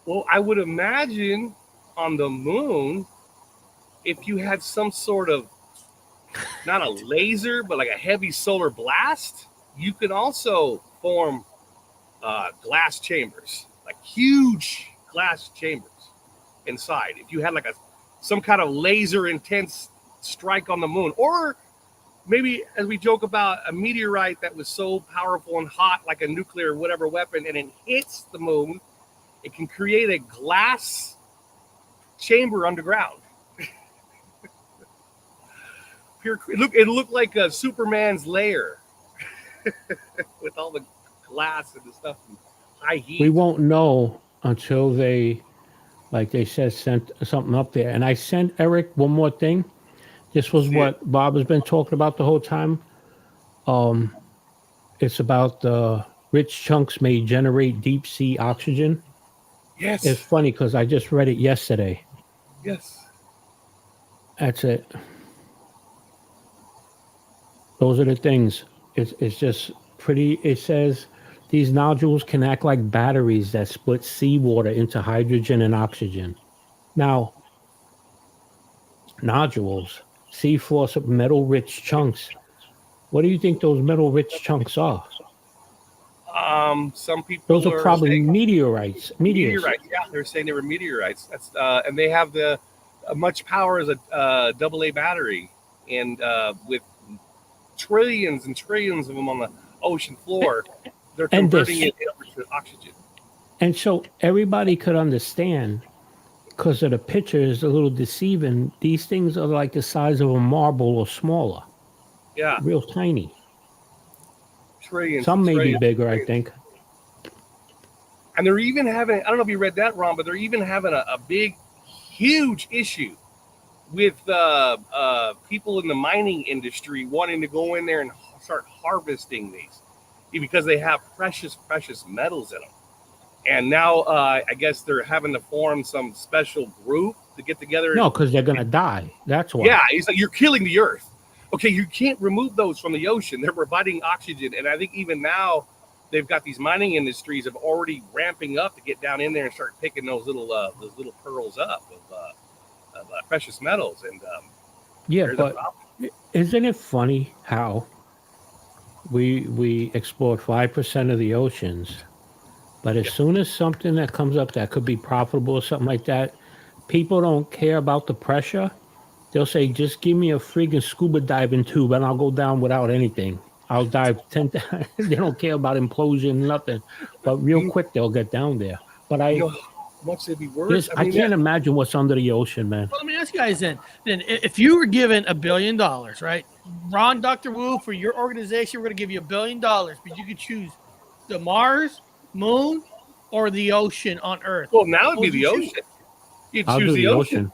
Well, I would imagine on the moon, if you had some sort of, not a laser, but like a heavy solar blast, you could also form glass chambers, like huge glass chambers inside. If you had like some kind of laser intense strike on the moon, or maybe as we joke about a meteorite that was so powerful and hot, like a nuclear whatever weapon, and it hits the moon, it can create a glass chamber underground. It looked like a Superman's lair with all the glass and the stuff and high heat. We won't know until they, like they said, sent something up there. And I sent Eric one more thing. This was what Bob has been talking about the whole time. It's about the rich chunks may generate deep sea oxygen. Yes. It's funny because I just read it yesterday. Yes. That's it. Those are the things. It's just pretty. It says these nodules can act like batteries that split seawater into hydrogen and oxygen. Now, nodules, seafloor of metal-rich chunks. What do you think those metal-rich chunks are? Some people Those are probably saying meteorites. meteorites. Yeah, they're saying they were meteorites. That's and they have the much power as a AA battery, and with trillions and trillions of them on the ocean floor, they're converting it to oxygen. And so everybody could understand, because of the picture is a little deceiving. These things are like the size of a marble or smaller. Yeah, Real tiny. trillions. Some may be trillions, bigger, trillions. I think. And they're even having, I don't know if you read that, Ron, but they're even having a big, huge issue with people in the mining industry wanting to go in there and start harvesting these because they have precious metals in them. And now I guess they're having to form some special group to get together. No, because they're going to die. That's why. Yeah, he's like, you're killing the earth. Okay, you can't remove those from the ocean. They're providing oxygen. And I think even now they've got these mining industries of already ramping up to get down in there and start picking those little pearls up of precious metals. And yeah, but isn't it funny how we explored 5% of the oceans, but as soon as something that comes up that could be profitable or something like that, people don't care about the pressure. They'll say, just give me a friggin' scuba diving tube and I'll go down without anything. I'll dive 10 times. They don't care about implosion, nothing. But real quick, they'll get down there. But how much they'd be worth. I can't imagine what's under the ocean, man. Well, let me ask you guys then if you were given $1 billion, right? Ron, Dr. Wu, for your organization, we're going to give you $1 billion, but you could choose the Mars, moon, or the ocean on Earth. Well, now it'd be the ocean. You'd choose the ocean.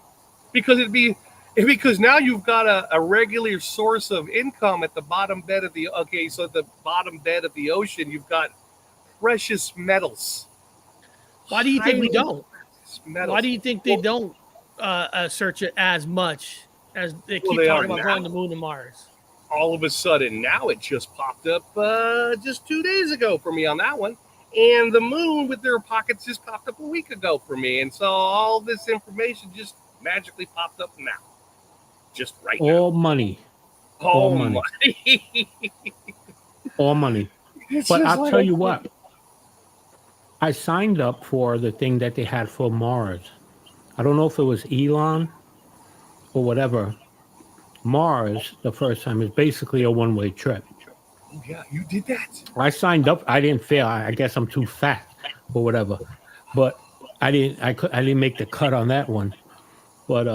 Because now you've got a regular source of income at the bottom bed of the so at the bottom bed of the ocean, you've got precious metals. Why do you think we don't? Metals. Why do you think they don't search it as much as they keep talking about going to the moon and Mars? All of a sudden, now it just popped up just 2 days ago for me on that one. And the moon with their pockets just popped up a week ago for me. And so all this information just magically popped up now. Just right now. All money. All money. All money. But I'll tell you what. I signed up for the thing that they had for Mars. I don't know if it was Elon or whatever. Mars, the first time, is basically a one-way trip. Oh, yeah, you did that. I signed up. I didn't fail. I guess I'm too fat or whatever. But I didn't make the cut on that one. But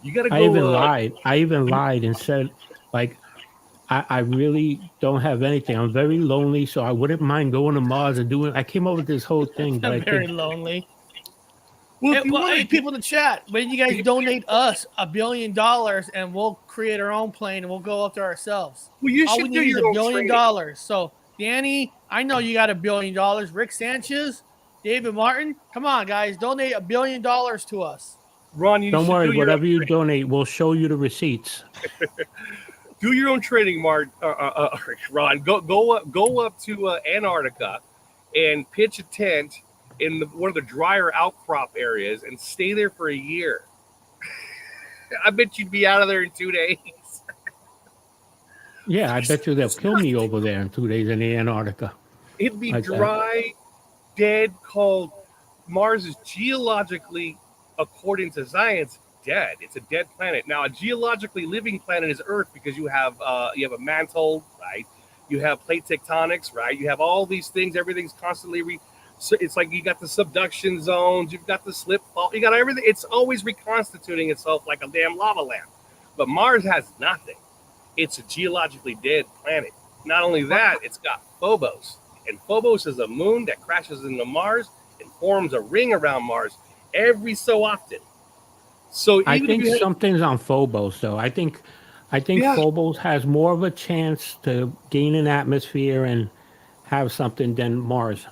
you gotta go. I even lied and said, like, I really don't have anything. I'm very lonely, so I wouldn't mind going to Mars and doing. I came up with this whole thing. But I'm very lonely. Well, hey, people in the chat, when you guys donate us $1 billion and we'll create our own plane and we'll go up there ourselves. Well, you All should we do need is your $1 own billion. training. So, Danny, I know you got $1 billion. Rick Sanchez, David Martin, come on, guys, donate $1 billion to us. Ron, you don't should worry. do Whatever you donate, we'll show you the receipts. Do your own training, Ron. Go up to Antarctica and pitch a tent in one of the drier outcrop areas and stay there for a year. I bet you'd be out of there in 2 days. Yeah, I bet you they'll kill me over there in 2 days in the Antarctica. It'd be Like that. dry, dead, cold. Mars is geologically, according to science, dead. It's a dead planet. Now, a geologically living planet is Earth because you have a mantle, right? You have plate tectonics, right? You have all these things. Everything's constantly so it's like you got the subduction zones, you've got the slip fault, you got everything. It's always reconstituting itself like a damn lava lamp. But Mars has nothing. It's a geologically dead planet. Not only that, it's got Phobos. And Phobos is a moon that crashes into Mars and forms a ring around Mars every so often. So I think something's on Phobos, though. I think Phobos has more of a chance to gain an atmosphere and have something than Mars.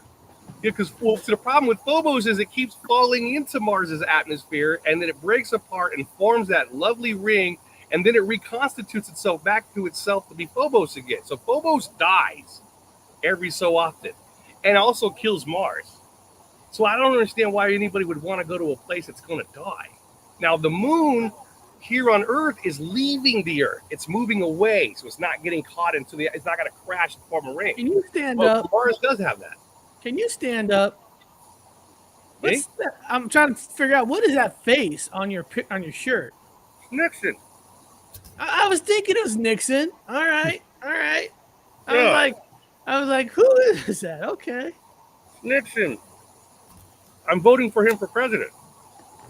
Yeah, because the problem with Phobos is it keeps falling into Mars's atmosphere, and then it breaks apart and forms that lovely ring, and then it reconstitutes itself back to itself to be Phobos again. So Phobos dies every so often, and also kills Mars. So I don't understand why anybody would want to go to a place that's going to die. Now the moon here on Earth is leaving the Earth; it's moving away, so it's not getting caught into the. It's not going to crash and form a ring. Can you stand Well, up? Mars does have that. Can you stand up? What's that? I'm trying to figure out what is that face on your shirt. Nixon. I was thinking it was Nixon. All right. I Yeah. was like, who is that? Okay. Nixon. I'm voting for him for president.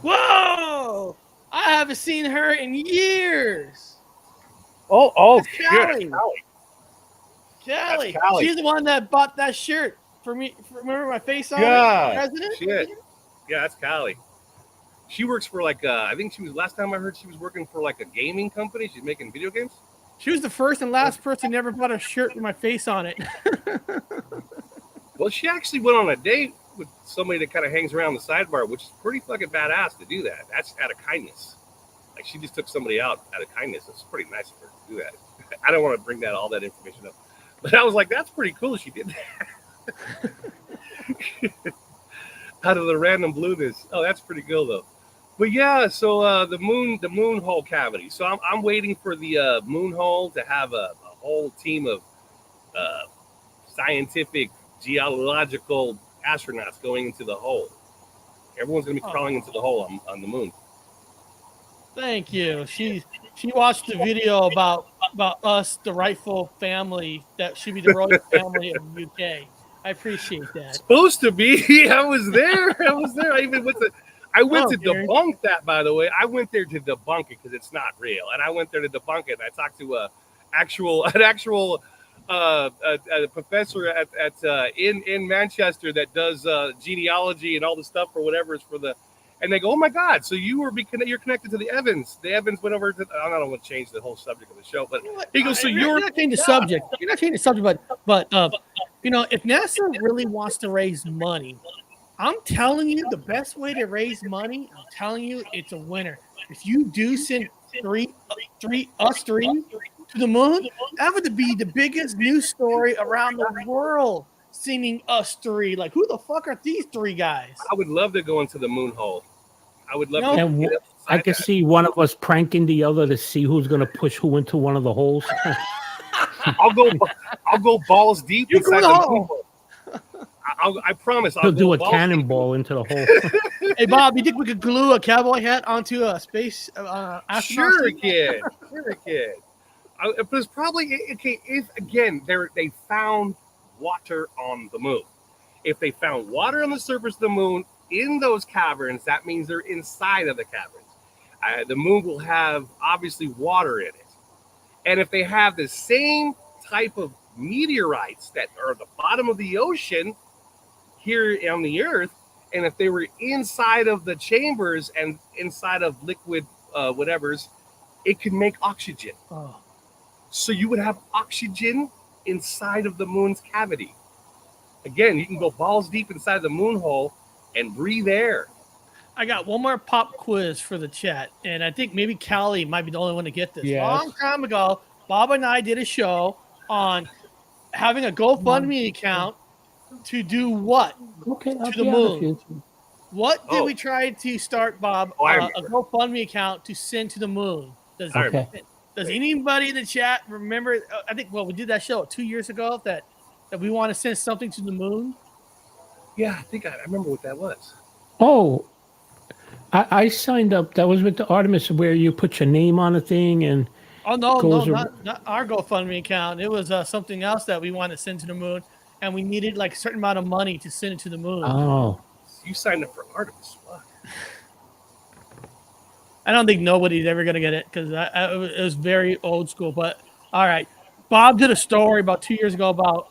Whoa! I haven't seen her in years. Oh, That's Callie. Callie. Callie. She's the one that bought that shirt for me. Remember my face on Yeah, it? President? shit. Yeah, that's Callie. She works for I think she was, last time I heard, she was working for like a gaming company. She's making video games. She was the first and last person who never bought a shirt with my face on it. Well, she actually went on a date with somebody that kind of hangs around the sidebar, which is pretty fucking badass to do that. That's out of kindness. Like, she just took somebody out out of kindness. It's pretty nice of her to do that. I don't want to bring all that information up, but I was like, that's pretty cool she did that. Out of the random blueness. Oh, that's pretty cool though. But yeah, so the moon hole cavity. So I'm waiting for the moon hole to have a whole team of scientific geological astronauts going into the hole. Everyone's gonna be crawling into the hole on the moon. Thank you. She watched the video about us, the rightful family that should be the royal family of the UK. I appreciate that. Supposed to be. I was there. I even went to. I went to debunk that. By the way, I went there to debunk it because it's not real, and I went there to debunk it. And I talked to an actual professor in Manchester that does genealogy and all the stuff or whatever is for the. And they go, "Oh my God! So you're connected to the Evans? The Evans went over to. I don't want to change the whole subject of the show, but he goes, "So you're not changing the subject. You're not changing the subject, but if NASA really wants to raise money, I'm telling you the best way to raise money. I'm telling you, it's a winner. If you do send us three to the moon, that would be the biggest news story around the world. Sending us three, like who the fuck are these three guys? I would love to go into the moon hole. I would love to. And I can see one of us pranking the other to see who's going to push who into one of the holes. I'll go balls deep inside the hole. I promise. He'll do a cannonball into the hole. Hey Bob, you think we could glue a cowboy hat onto a space astronaut? Sure, kid. But it's probably okay. If again, they found water on the moon. If they found water on the surface of the moon in those caverns, that means they're inside of the caverns. The moon will have obviously water in it. And if they have the same type of meteorites that are at the bottom of the ocean here on the Earth, and if they were inside of the chambers and inside of liquid whatevers, it could make oxygen. Oh. So you would have oxygen inside of the moon's cavity. Again, you can go balls deep inside the moon hole and breathe air. I got one more pop quiz for the chat, and I think maybe Callie might be the only one to get this. Yes. Long time ago, Bob and I did a show on having a GoFundMe account To do what? Okay, I'll To the be out if moon. you. What did Oh. we try to start, Bob? Oh, I A remember. GoFundMe account to send to the moon. Does I Okay. Does anybody in the chat remember? I think we did that show 2 years ago that we want to send something to the moon. Yeah, I think I remember what that was. Oh, I signed up. That was with the Artemis, where you put your name on a thing and Oh no, goes not our GoFundMe account. It was something else that we wanted to send to the moon, and we needed like a certain amount of money to send it to the moon. Oh, You signed up for Artemis. Fuck. I don't think nobody's ever gonna get it because it was very old school. But all right, Bob did a story about 2 years ago about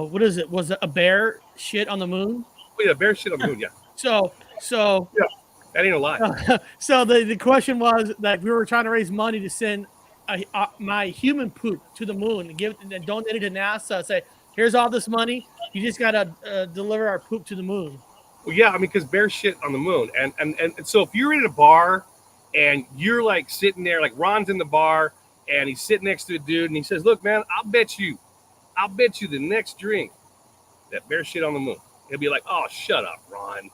what is it? Was it a bear shit on the moon? Oh, yeah, bear shit on the moon. Yeah, So that ain't a lie. so the question was that we were trying to raise money to send my human poop to the moon and and donate it to NASA. Say, here's all this money. You just gotta deliver our poop to the moon. Well, yeah, I mean, because bear shit on the moon, and so if you're in a bar and you're like sitting there, like Ron's in the bar and he's sitting next to a dude and he says, "Look, man, I'll bet you the next drink that bear shit on the moon." He'll be like, "Oh, shut up, Ron."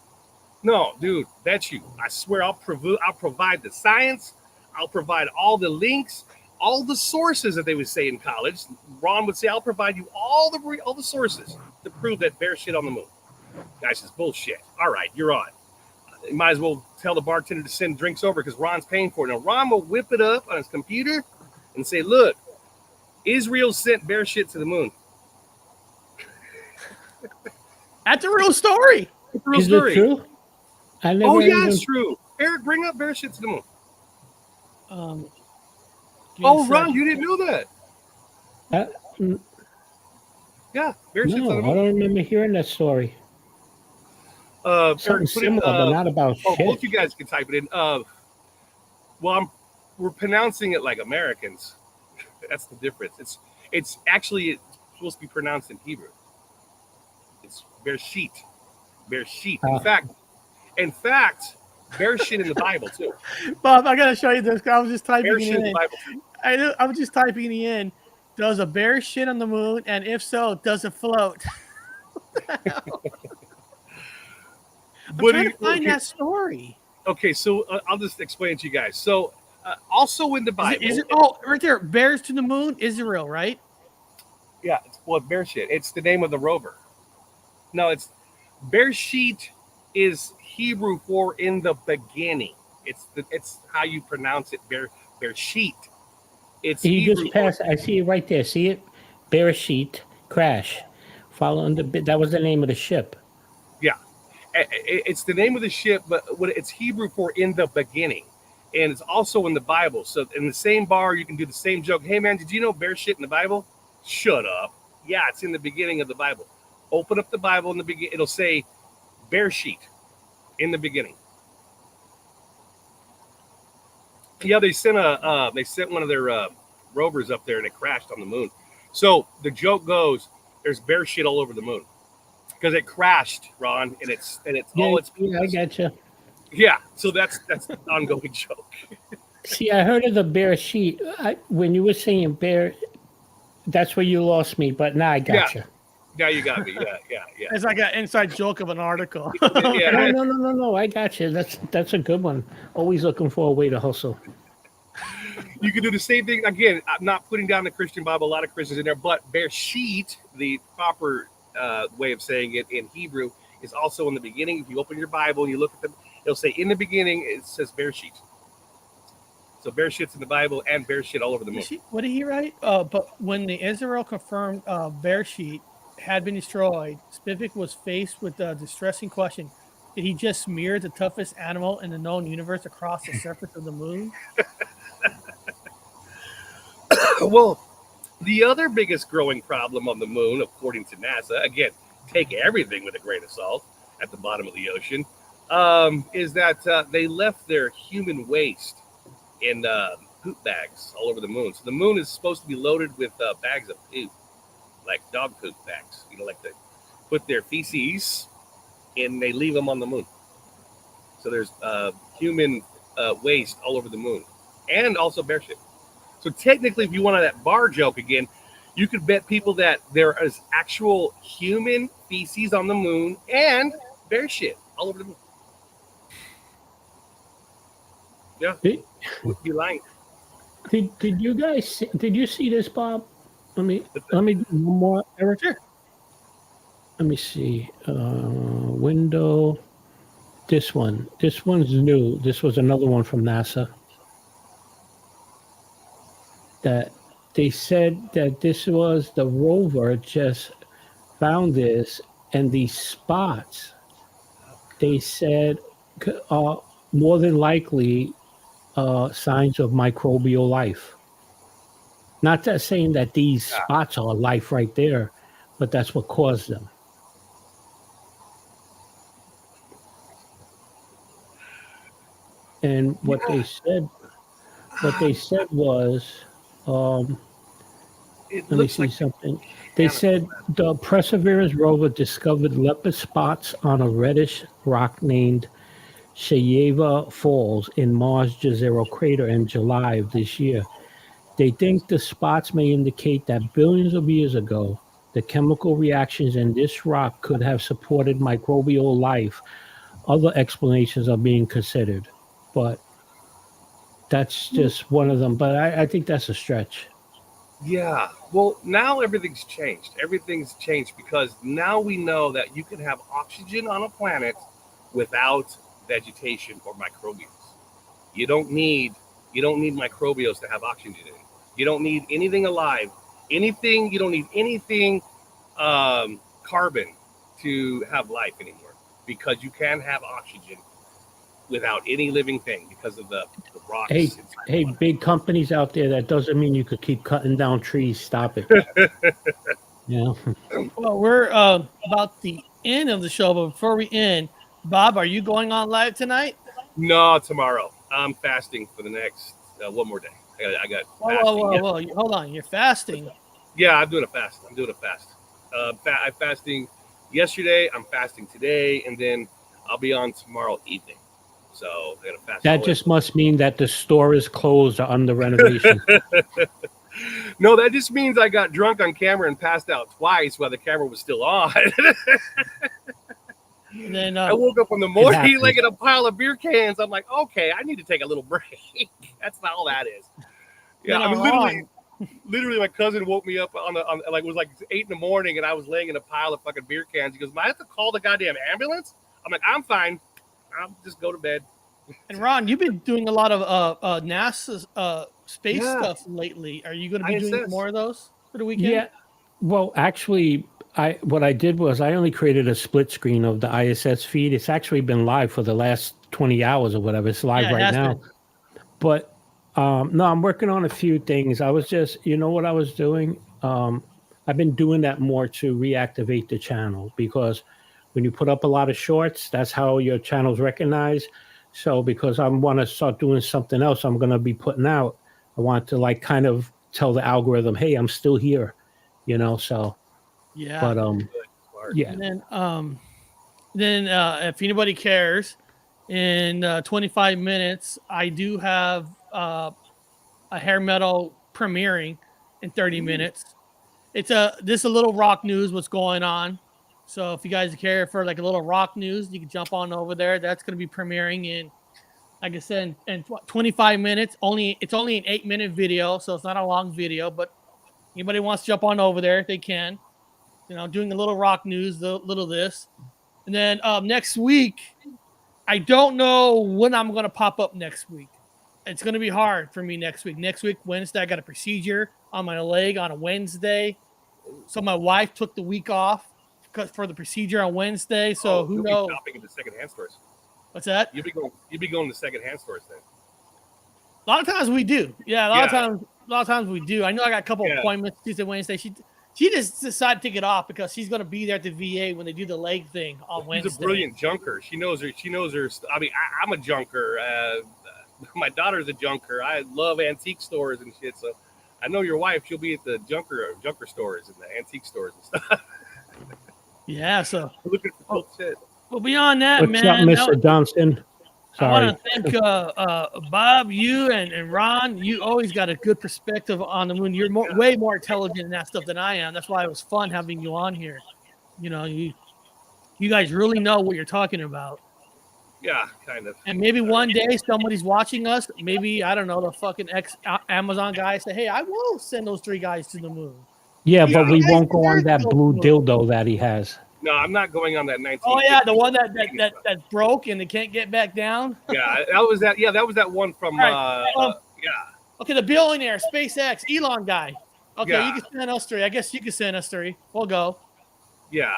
No, dude, bet you. I swear, I'll provide the science. I'll provide all the links, all the sources that they would say in college. Ron would say, "I'll provide you all the sources to prove that bear shit on the moon." Guy says, "Bullshit. All right, you're on." You might as well tell the bartender to send drinks over because Ron's paying for it. Now, Ron will whip it up on his computer and say, "Look, Israel sent bear shit to the moon." That's a real story. It's a real is story. it true? I never Oh, yeah, even- it's true. Eric, bring up bear shit to the moon. Oh, Ron, you didn't know that. Mm, Yeah, bear shit's on no, the I moon. don't remember hearing that story. Something Eric, put it, similar, but not about both shit. you guys can type it in. We're pronouncing it like Americans. That's the difference. It's actually supposed to be pronounced in Hebrew. It's bear sheet. Bear sheet. In fact, bear shit in the Bible too. Bob, I gotta show you this. I was just typing Bear it shit in the in. Bible too. I was just typing it in. Does a bear shit on the moon? And if so, does it float? I'm trying to find that story. Okay, so I'll just explain it to you guys. So, also in the Bible, Oh, right there, bears to the moon, Israel, right? yeah, it's bear shit. It's the name of the rover. No, it's bear sheet is Hebrew for in the beginning. It's how you pronounce it. Bear sheet. It's You Hebrew just passed. I see it right there. See it? Bearshit crash. Following the bit. That was the name of the ship. Yeah, it's the name of the ship, but it's Hebrew for in the beginning, and it's also in the Bible. So in the same bar, you can do the same joke. Hey man, did you know bear shit in the Bible? Shut up. Yeah, it's in the beginning of the Bible. Open up the Bible in the beginning. It'll say bear sheet in the beginning. Yeah, they sent one of their rovers up there and it crashed on the moon. So the joke goes, there's bear shit all over the moon because it crashed, Ron, and it's all its. Yeah, I gotcha. Yeah, so that's an ongoing joke. See, I heard of the bear sheet. When you were saying bear, that's where you lost me. But now I gotcha. Yeah, you got me. Yeah. It's like an inside joke of an article. Yeah. No. I gotcha. That's a good one. Always looking for a way to hustle. You can do the same thing. Again, I'm not putting down the Christian Bible. A lot of Christians in there, but bear sheet, the proper way of saying it in Hebrew, is also in the beginning. If you open your Bible and you look at them, it'll say in the beginning, it says bear sheet. So bear shit's in the Bible and bear shit all over the moon. What did he write? But when the Israel confirmed bear sheet had been destroyed, Spivak was faced with a distressing question. Did he just smear the toughest animal in the known universe across the surface of the moon? Well, the other biggest growing problem on the moon, according to NASA, again, take everything with a grain of salt at the bottom of the ocean, is that they left their human waste in poop bags all over the moon. So the moon is supposed to be loaded with bags of poop, like dog poop bags. Like they put their feces and they leave them on the moon. So there's human waste all over the moon, and also bear shit. So technically, if you want that bar joke again, You could bet people that there is actual human feces on the moon and bear shit all over the moon. Yeah, Did, would be lying. did you guys did you see this, Bob? Let me do one more, Eric. Sure. Let me see. Window. This one. This one's new. This was another one from NASA. That they said that this was the rover just found this, and these spots. They said more than likely signs of microbial life. Not that saying that these spots are life right there, but that's what caused them. And what they said was, It let me looks see like something. They said the Perseverance rover discovered leopard spots on a reddish rock named Shayeva Falls in Mars Jezero crater in July of this year. They think the spots may indicate that billions of years ago, the chemical reactions in this rock could have supported microbial life. Other explanations are being considered, but that's just one of them. But I think that's a stretch. Yeah. Well, now everything's changed. Everything's changed because now we know that you can have oxygen on a planet without vegetation or microbials. You don't need microbials to have oxygen in it. You don't need anything alive. You don't need anything carbon to have life anymore because you can have oxygen without any living thing because of the rocks. Hey, big companies out there, that doesn't mean you could keep cutting down trees. Stop it. Yeah. Well, we're about the end of the show, but before we end, Bob, are you going on live tonight? No, tomorrow. I'm fasting for the next one more day. I got fasting. Whoa. Hold on. You're fasting. Yeah, I'm doing a fast. I'm fasting yesterday. I'm fasting today, and then I'll be on tomorrow evening. So I got to fast. That just must mean that the store is closed or under renovation. No, that just means I got drunk on camera and passed out twice while the camera was still on. And then I woke up in the morning like in a pile of beer cans. I'm like, okay, I need to take a little break. That's not all that is. Yeah, I mean, literally, my cousin woke me up on like it was like 8 in the morning, and I was laying in a pile of fucking beer cans. He goes, "I have to call the goddamn ambulance." I'm like, "I'm fine. I'll just go to bed." And Ron, you've been doing a lot of NASA space stuff lately. Are you going to be doing more of those for the weekend? Yeah. Well, actually, what I did was I only created a split screen of the ISS feed. It's actually been live for the last 20 hours or whatever. It's live right now. But no, I'm working on a few things. I was just, you know what I was doing? I've been doing that more to reactivate the channel, because when you put up a lot of shorts, that's how your channel's recognized. So because I want to start doing something else I'm going to be putting out, I want to like kind of tell the algorithm, hey, I'm still here, you know, so. Yeah. But yeah. And then if anybody cares, in 25 minutes, I do have a hair metal premiering in 30 minutes. It's this a little rock news, what's going on. So if you guys care for like a little rock news, you can jump on over there. That's going to be premiering in, like I said, in 25 minutes. It's only an 8-minute video, so it's not a long video. But anybody wants to jump on over there, they can. You know, doing a little rock news, a little this, and then next week, I don't know when I'm going to pop up next week. It's going to be hard for me next week. Next week, Wednesday, I got a procedure on my leg on a Wednesday. So my wife took the week off for the procedure on Wednesday. So who knows? Be shopping in the secondhand stores. What's that? You'll be going to secondhand stores then. A lot of times we do. Yeah, a lot of times we do. I know I got a couple appointments Tuesday, Wednesday. She just decided to take it off because she's going to be there at the VA when they do the leg thing on Wednesday. She's a brilliant junker. She knows her. I mean, I'm a junker. My daughter's a junker. I love antique stores and shit. So I know your wife. She'll be at the junker stores and the antique stores and stuff. Yeah. So looking for cool shit. Well, beyond that, What's man. up, Mr. Johnson? I want Sorry. to thank Bob, you and Ron. You always got a good perspective on the moon. You're way more intelligent in that stuff than I am. That's why it was fun having you on here. You know, you guys really know what you're talking about. Yeah, kind of. And maybe one day somebody's watching us. Maybe, I don't know, the fucking Amazon guy say, hey, I will send those 3 guys to the moon. Yeah, but we guys won't go on that deserve to blue go. dildo that he has. No, I'm not going on that 19. Oh, yeah, the one that broke and they can't get back down. Yeah, that was that. Yeah, that was that one from. Right. Yeah. Okay, the billionaire, SpaceX, Elon guy. Okay, Yeah. you can send us 3. I guess you can send us 3. We'll go. Yeah,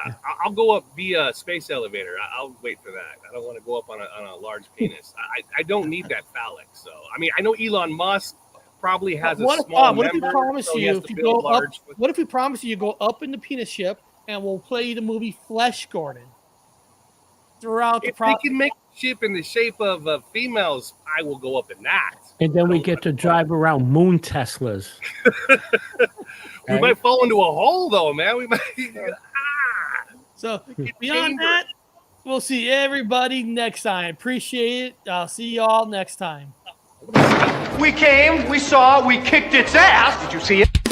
I'll go up via space elevator. I'll wait for that. I don't want to go up on a large penis. I don't need that phallic. So I mean, I know Elon Musk probably has a small what if we member, promise so he you has if to you build go up? large with- What if we promise you go up in the penis ship and we'll play you the movie Flesh Gordon throughout the If they can make a ship in the shape of females, I will go up in that. And then we get to drive around moon Teslas. We might fall into a hole, though, man. We might. So beyond that, we'll see everybody next time. Appreciate it. I'll see you all next time. We came, we saw, we kicked its ass. Did you see it?